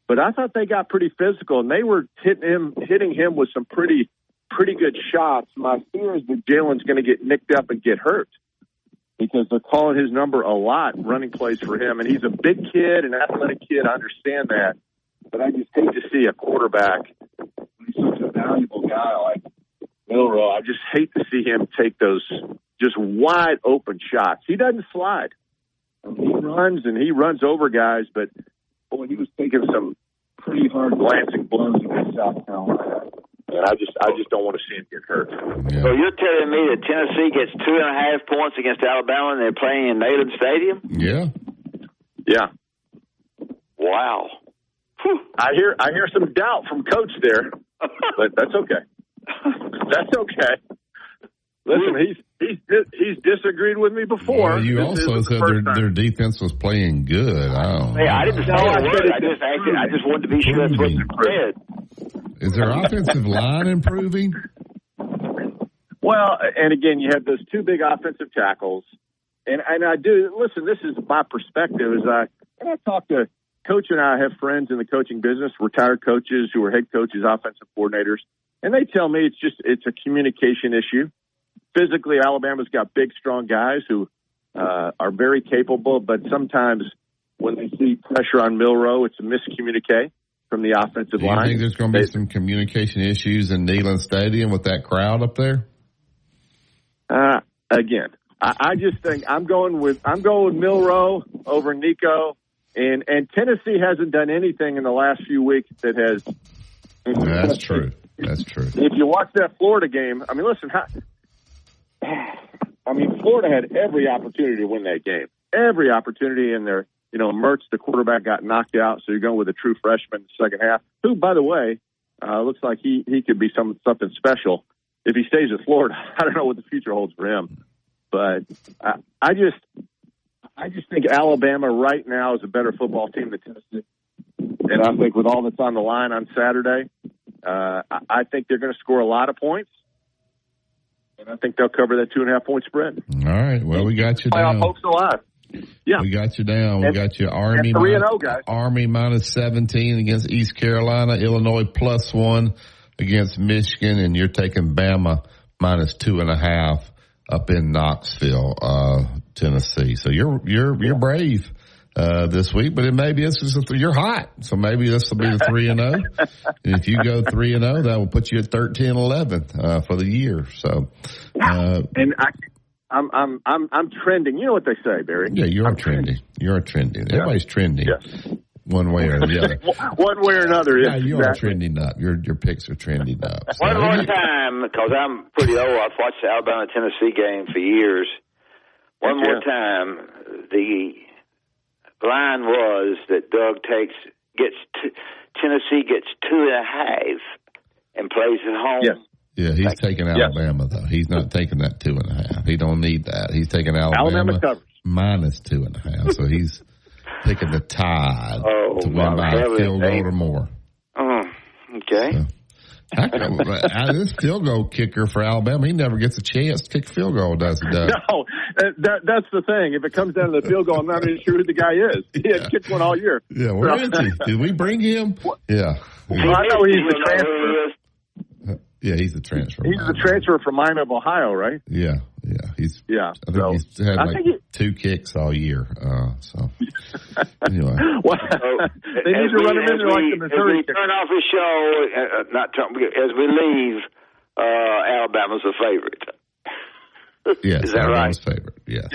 but I thought they got pretty physical, and they were hitting him with some pretty good shots. My fear is that Jalen's going to get nicked up and get hurt because they're calling his number a lot, running plays for him. And he's a big kid, an athletic kid. I understand that. But I just hate to see a quarterback, he's such a valuable guy like Milroe, I just hate to see him take those just wide open shots. He doesn't slide. He runs over guys, but boy, he was taking some pretty hard glancing blows against South Carolina. And I just don't want to see him get hurt. Yeah. So you're telling me that Tennessee gets 2.5 points against Alabama and they're playing in Neyland Stadium? Yeah. Wow. Whew. I hear some doubt from Coach there, but that's okay. That's okay. Listen, he's disagreed with me before. Well, you also said their defense was playing good. I didn't say a word. I just wanted to be sure that's what you said. Is their offensive line improving? Well, and again, you have those two big offensive tackles, and I do listen. This is my perspective. When I talk to Coach, and I have friends in the coaching business, retired coaches who are head coaches, offensive coordinators, and they tell me it's a communication issue. Physically, Alabama's got big, strong guys who are very capable, but sometimes when they see pressure on Milroe, it's a miscommunique from the offensive line. Do you think there's going to be some communication issues in Neyland Stadium with that crowd up there? Again, I just think I'm going with Milroe over Nico, and Tennessee hasn't done anything in the last few weeks that has. That's true. That's true. If you watch that Florida game, I mean, listen. Florida had every opportunity to win that game. Every opportunity in there. Mertz, the quarterback, got knocked out, so you're going with a true freshman in the second half, who, by the way, looks like he could be something special if he stays at Florida. I don't know what the future holds for him. But I just think Alabama right now is a better football team than Tennessee. And I think with all that's on the line on Saturday, I think they're going to score a lot of points. And I think they'll cover that 2.5-point spread. All right. Well, we got you down. Folks alive. Yeah. We got you down. We got you Army. 3-0, guys. Army -17 against East Carolina. Illinois +1 against Michigan. And you're taking Bama -2.5 up in Knoxville, Tennessee. So you're brave this week, but you're hot. So maybe this will be the 3-0. And if you go 3-0, that will put you at 13-11 for the year. So, and I'm trending. You know what they say, Barry? Yeah, you're trending. You're trending. Yeah. Everybody's trending. Yes. One way or the other. One way or another. Yeah, you are trending up. Your picks are trending up. So. One more time, because I'm pretty old. I've watched the Alabama-Tennessee game for years. One more time, the line was that Doug Tennessee gets 2.5 and plays at home. Yes. Yeah, he's taking Alabama, though. He's not taking that 2.5. He don't need that. He's taking Alabama covers. -2.5. So he's taking the Tide to win by a field goal or more. Okay. So, this field goal kicker for Alabama, he never gets a chance to kick a field goal, does he, Doug? No, that's the thing. If it comes down to the field goal, I'm not even sure who the guy is. He had kicked one all year. Yeah, where is he? Did we bring him? Yeah. Well, I know he's the transfer. Yeah, he's the transfer. He's the transfer from Miami of Ohio, right? Yeah. Yeah. I think he's had two kicks all year. So anyway, they need to run him into like the Missouri. As we turn off his show, as we leave, Alabama's a favorite. Yes, is that Alabama's right? Favorite. Yes.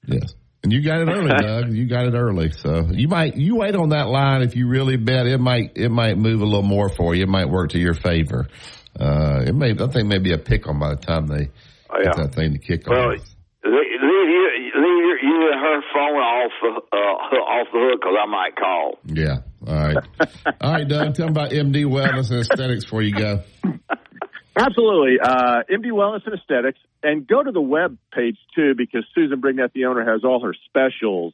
Yes. And you got it early, Doug. You got it early. So you wait on that line if you really bet. It might move a little more for you. It might work to your favor. I think maybe a pick on by the time they get that thing to kick off. Well, leave you and her phone off the hook because I might call. Yeah. All right. All right, Doug. Tell them about MD Wellness and Aesthetics before you go. Absolutely. MD Wellness and Aesthetics. And go to the web page, too, because Susan Brignett, the owner, has all her specials,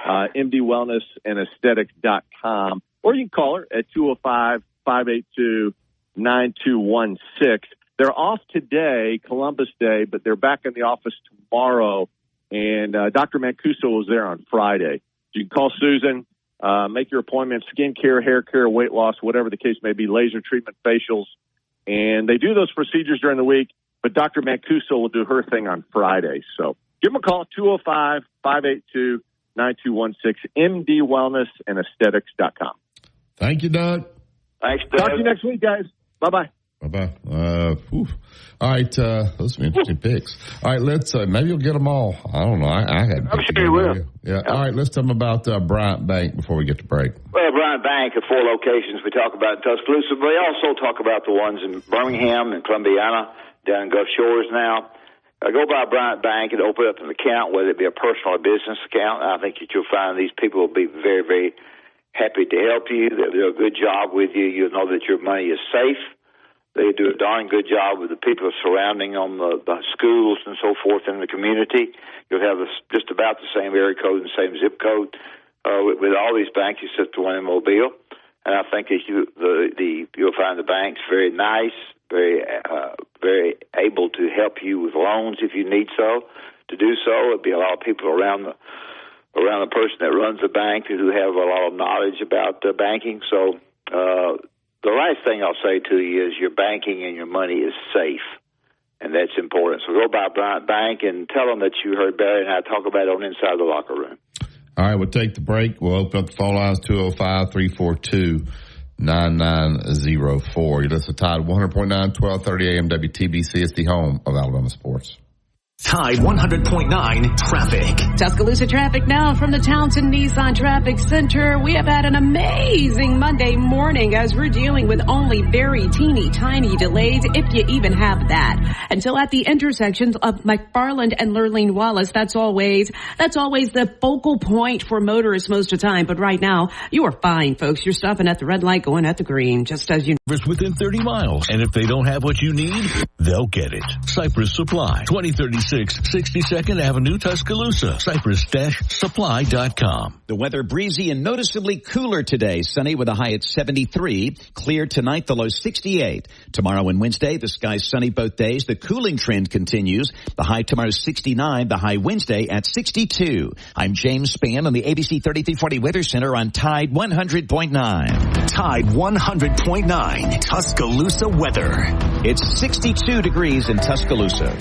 mdwellnessanesthetics.com. Or you can call her at 205-582-9216. They're off today, Columbus Day, but they're back in the office tomorrow. And Dr. Mancuso was there on Friday. You can call Susan, make your appointment, skin care, hair care, weight loss, whatever the case may be, laser treatment, facials. And they do those procedures during the week. But Dr. Mancuso will do her thing on Friday. So give them a call, 205-582-9216, mdwellnessanesthetics.com. Thank you, Doug. Thanks, Doug. Talk to you next week, guys. Bye-bye. Bye-bye. All right, those are interesting picks. All right, let's maybe you'll get them all. I don't know. I had. I'm sure you will. Yeah. All right, let's tell them about Bryant Bank before we get to break. Well, Bryant Bank at 4 locations. We talk about in Tuscaloosa, but we also talk about the ones in Birmingham and Columbiana, down in Gulf Shores now. Go by Bryant Bank and open up an account, whether it be a personal or business account. I think that you'll find these people will be very, very happy to help you. They'll do a good job with you. You'll know that your money is safe. They do a darn good job with the people surrounding them, the schools and so forth in the community. You'll have just about the same area code and same zip code with all these banks except the one in Mobile. And I think that you'll find the banks very nice, very able to help you with loans if you need so. To do so, there'll be a lot of people around the person that runs the bank who have a lot of knowledge about banking. So the last thing I'll say to you is your banking and your money is safe, and that's important. So go by Bryant Bank and tell them that you heard Barry and I talk about it on Inside the Locker Room. All right, we'll take the break. We'll open up the phone lines, 205-342-9904. You listen to Tide 100.9, 1230 AM WTBC. It's the home of Alabama sports. Tide 100.9 traffic. Tuscaloosa traffic now from the Townsend Nissan Traffic Center. We have had an amazing Monday morning as we're dealing with only very teeny tiny delays, if you even have that, until at the intersections of McFarland and Lurleen Wallace. That's always the focal point for motorists most of the time. But right now, you are fine, folks. You're stopping at the red light, going at the green, just as you. Within 30 miles, and if they don't have what you need, they'll get it. Cypress Supply, 2036 62nd Avenue, Tuscaloosa. Cypress-supply.com. The weather breezy and noticeably cooler today. Sunny with a high at 73. Clear tonight, the low 68. Tomorrow and Wednesday, the sky's sunny both days. The cooling trend continues. The high tomorrow 69. The high Wednesday at 62. I'm James Spann on the ABC 3340 Weather Center on Tide 100.9. Tide 100.9 Tuscaloosa weather. It's 62 degrees in Tuscaloosa.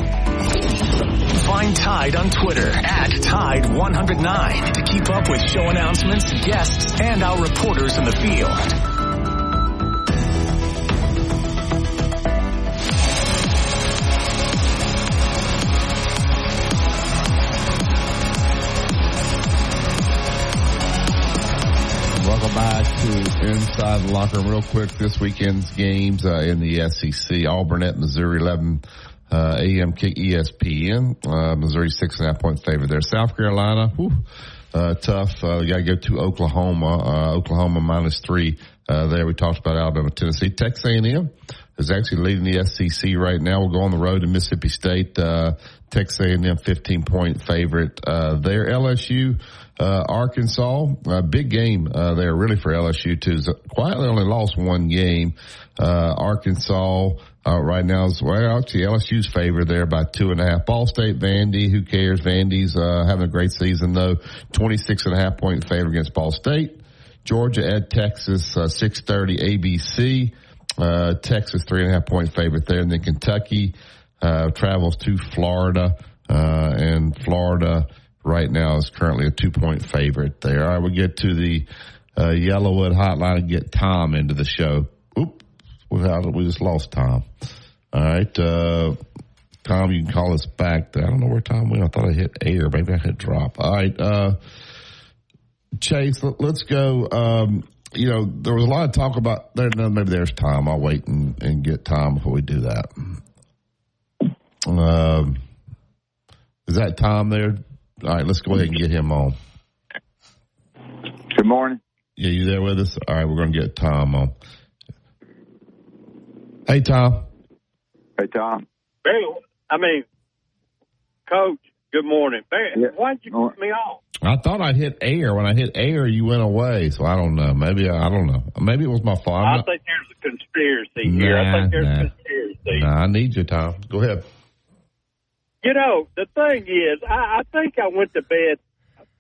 Find Tide on Twitter at Tide109 to keep up with show announcements, guests, and our reporters in the field. Welcome back to Inside the Locker Room. Real quick, this weekend's games in the SEC. Auburn at Missouri, 11 a.m. kick ESPN. Missouri 6.5 point favorite there. South Carolina, tough. You got to go to Oklahoma. Oklahoma -3 there. We talked about Alabama, Tennessee. Texas A&M is actually leading the SEC right now. We'll go on the road to Mississippi State. Texas A&M 15-point favorite there. LSU, Arkansas, big game there really for LSU too. Quietly only lost one game. Arkansas right now is actually LSU's favor there by 2.5. Ball State, Vandy, who cares? Vandy's having a great season though. 26.5 point favor against Ball State. Georgia at Texas, 6:30 ABC. Texas 3.5-point favorite there. And then Kentucky travels to Florida, and Florida right now is currently a 2-point favorite there. All right, we'll get to the Yellowwood hotline and get Tom into the show. Oop, we just lost Tom. All right, Tom, you can call us back. I don't know where Tom went. I thought I hit air. Maybe I hit drop. All right, Chase, let's go. There was a lot of talk about there. No, maybe there's Tom. I'll wait and get Tom before we do that. Is that Tom there? All right, let's go ahead and get him on. Good morning. Yeah, you there with us? All right, we're going to get Tom on. Hey, Tom. Hey, Tom. Coach, good morning. Yeah. Why'd you put me off? I thought I hit air. When I hit air, you went away. So I don't know. Maybe I don't know. Maybe it was my fault. I think there's a conspiracy here. I think there's a conspiracy. I need you, Tom. Go ahead. The thing is, I think I went to bed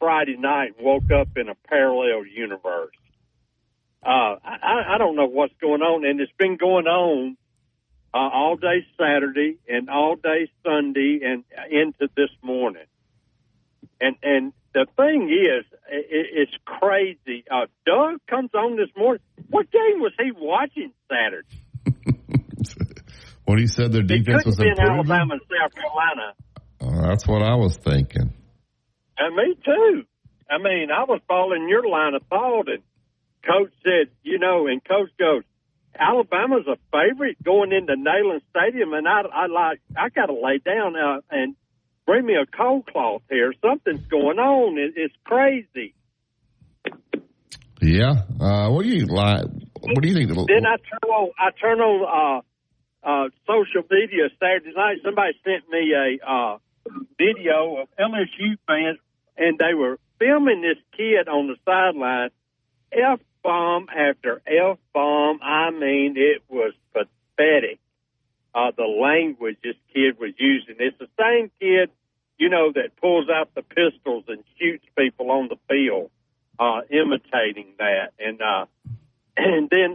Friday night and woke up in a parallel universe. I don't know what's going on, and it's been going on all day Saturday and all day Sunday and into this morning. And the thing is, it's crazy. Doug comes on this morning. What game was he watching Saturday? When he said their defense was improving? Alabama and South Carolina. That's what I was thinking. And me too. I was following your line of thought, and Coach said, and Coach goes, Alabama's a favorite going into Neyland Stadium, and I got to lay down and bring me a cold cloth here. Something's going on. It's crazy. Yeah. What do you like? What do you think? Then I turn on social media Saturday night. Somebody sent me a video of LSU fans, and they were filming this kid on the sideline. F-bomb after F-bomb. It was pathetic. The language this kid was using. It's the same kid, that pulls out the pistols and shoots people on the field, imitating that. And then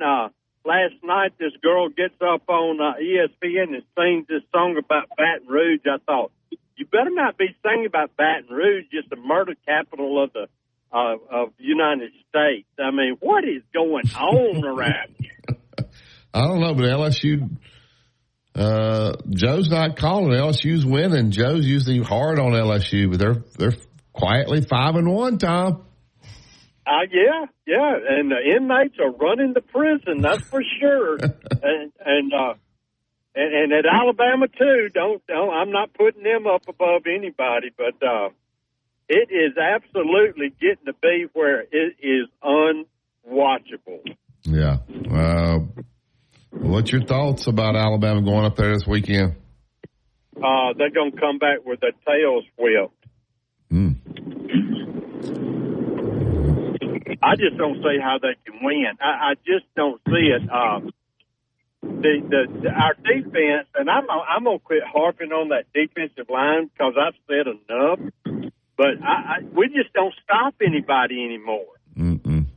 last night, this girl gets up on ESPN and sings this song about Baton Rouge. I thought, you better not be singing about Baton Rouge, just the murder capital of the United States. What is going on around here? I don't know, but LSU, Joe's not calling. LSU's winning. Joe's usually hard on LSU, but they're quietly 5-1, Tom. Yeah, and the inmates are running the prison. That's for sure. and at Alabama too. Don't. I'm not putting them up above anybody, but it is absolutely getting to be where it is unwatchable. Yeah. What's your thoughts about Alabama going up there this weekend? They're going to come back with their tails whipped. I just don't see how they can win. I just don't see it. Our defense, and I'm gonna quit harping on that defensive line because I've said enough. But we just don't stop anybody anymore. Mm-mm.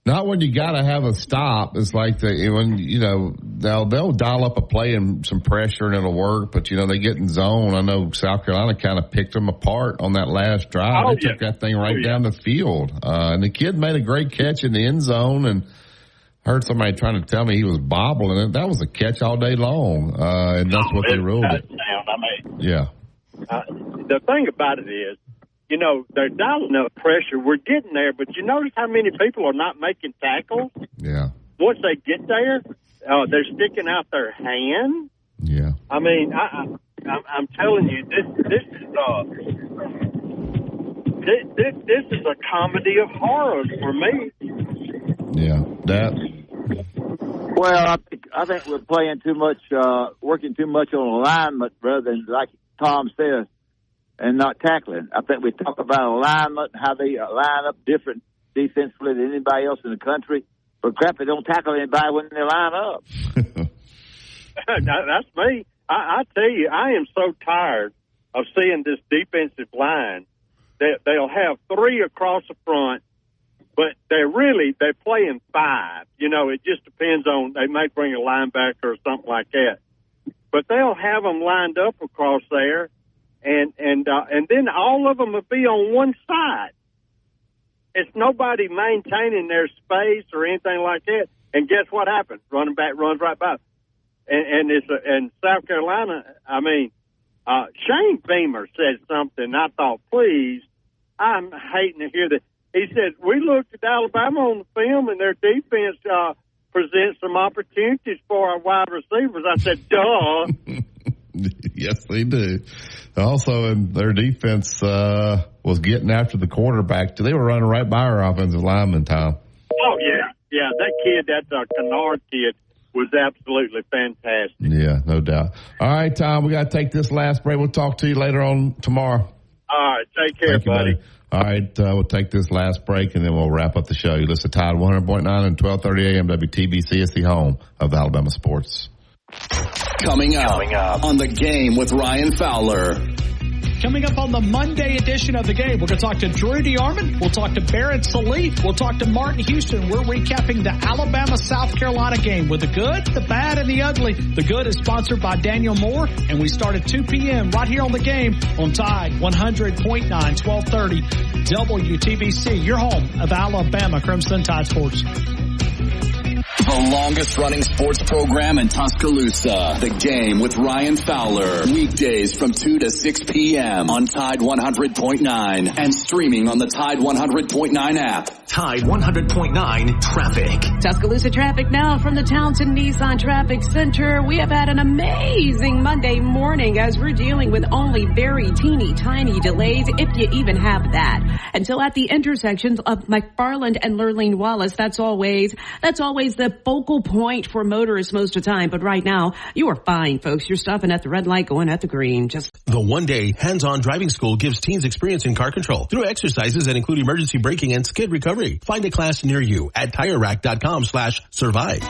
Not when you got to have a stop. It's like they'll dial up a play and some pressure and it'll work, but they get in zone. I know South Carolina kind of picked them apart on that last drive. They took that thing right down the field, and the kid made a great catch in the end zone. And I heard somebody trying to tell me he was bobbling it. That was a catch all day long, and that's what they ruled it. Yeah. The thing about it is, they're dialing up pressure. We're getting there, but you notice how many people are not making tackles? Yeah. Once they get there, they're sticking out their hand. Yeah. I'm telling you, this is a comedy of horrors for me. Yeah. That. Well, I think we're playing too much, working too much on alignment rather than, like Tom says, and not tackling. I think we talk about alignment, how they line up different defensively than anybody else in the country. But crap, they don't tackle anybody when they line up. That's me. I tell you, I am so tired of seeing this defensive line. They'll have three across the front, but they're playing 5. You know, it just depends on, they might bring a linebacker or something like that. But they'll have them lined up across there, and then all of them will be on one side. It's nobody maintaining their space or anything like that. And guess what happens? Running back runs right by. And South Carolina, I mean, Shane Beamer said something. I thought, please, I'm hating to hear that. He said, we looked at Alabama on the film, and their defense presents some opportunities for our wide receivers. I said, duh. Yes, they do. Also, their defense was getting after the quarterback. They were running right by our offensive lineman, Tom. Oh, yeah. Yeah, that kid, that Kennard kid, was absolutely fantastic. Yeah, no doubt. All right, Tom, we got to take this last break. We'll talk to you later on tomorrow. All right, take care, buddy. All right, we'll take this last break, and then we'll wrap up the show. You listen to Tide 100.9 and 1230 AM WTBC. It's the home of Alabama sports. Coming up on The Game with Ryan Fowler. Coming up on the Monday edition of The Game, we're going to talk to Drew DeArmond. We'll talk to Barrett Salif. We'll talk to Martin Houston. We're recapping the Alabama-South Carolina game with the good, the bad, and the ugly. The good is sponsored by Daniel Moore, and we start at 2 p.m. right here on The Game on Tide 100.9, 1230 WTBC, your home of Alabama Crimson Tide Sports. The longest running sports program in Tuscaloosa. The Game with Ryan Fowler. Weekdays from 2 to 6 p.m. on Tide 100.9 and streaming on the Tide 100.9 app. Tide 100.9 Traffic. Tuscaloosa traffic now from the Townsend Nissan Traffic Center. We have had an amazing Monday morning as we're dealing with only very teeny tiny delays, if you even have that. Until at the intersections of McFarland and Lurleen Wallace, that's always the focal point for motorists most of the time. But right now, you are fine, folks. You're stopping at the red light, going at the green. The one-day hands-on driving school gives teens experience in car control through exercises that include emergency braking and skid recovery. Find a class near you at TireRack.com/survive.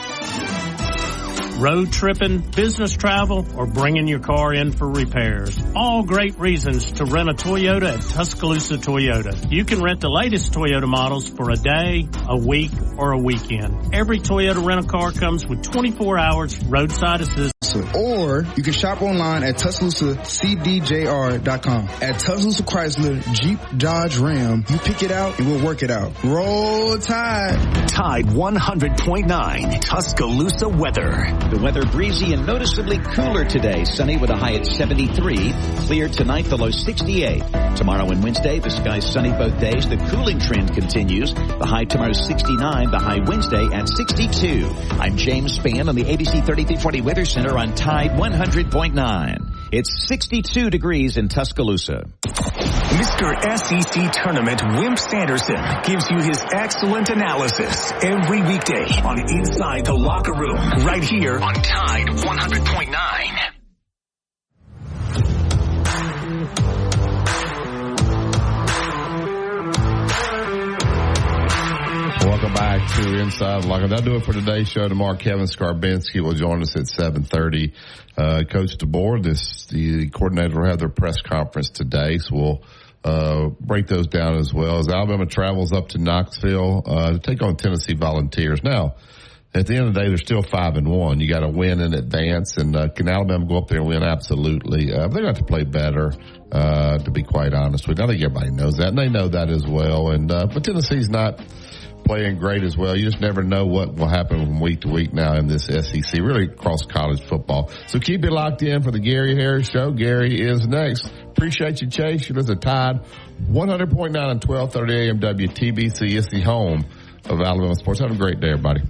Road tripping, business travel, or bringing your car in for repairs. All great reasons to rent a Toyota at Tuscaloosa Toyota. You can rent the latest Toyota models for a day, a week, or a weekend. Every Toyota rental car comes with 24 hours roadside assistance. Or you can shop online at TuscaloosaCDJR.com. At Tuscaloosa Chrysler, Jeep, Dodge, Ram, you pick it out and we'll work it out. Roll Tide. Tide 100.9 Tuscaloosa weather. The weather breezy and noticeably cooler today. Sunny with a high at 73. Clear tonight, the low 68. Tomorrow and Wednesday, the sky's sunny both days. The cooling trend continues. The high tomorrow 69. The high Wednesday at 62. I'm James Spann on the ABC 3340 Weather Center on Tide 100.9. It's 62 degrees in Tuscaloosa. Mr. SEC Tournament Wimp Sanderson gives you his excellent analysis every weekday on Inside the Locker Room, right here on Tide 100.9. Welcome back to Inside the Locker. That'll do it for today's show. Tomorrow, Kevin Skarbinski will join us at 7:30. Coach DeBoer, the coordinator, will have their press conference today, so we'll break those down as well as Alabama travels up to Knoxville to take on Tennessee Volunteers. Now, at the end of the day, they're still 5-1. You got to win in advance, and can Alabama go up there and win? Absolutely. They're going to have to play better, to be quite honest with you. I think everybody knows that, and they know that as well. And but Tennessee's not playing great as well. You just never know what will happen from week to week now in this SEC, really across college football. So keep it locked in for the Gary Harris Show. Gary is next. Appreciate you, Chase. You're listening to Tide 100.9 and 1230 AM WTBC. It's the home of Alabama sports. Have a great day, everybody.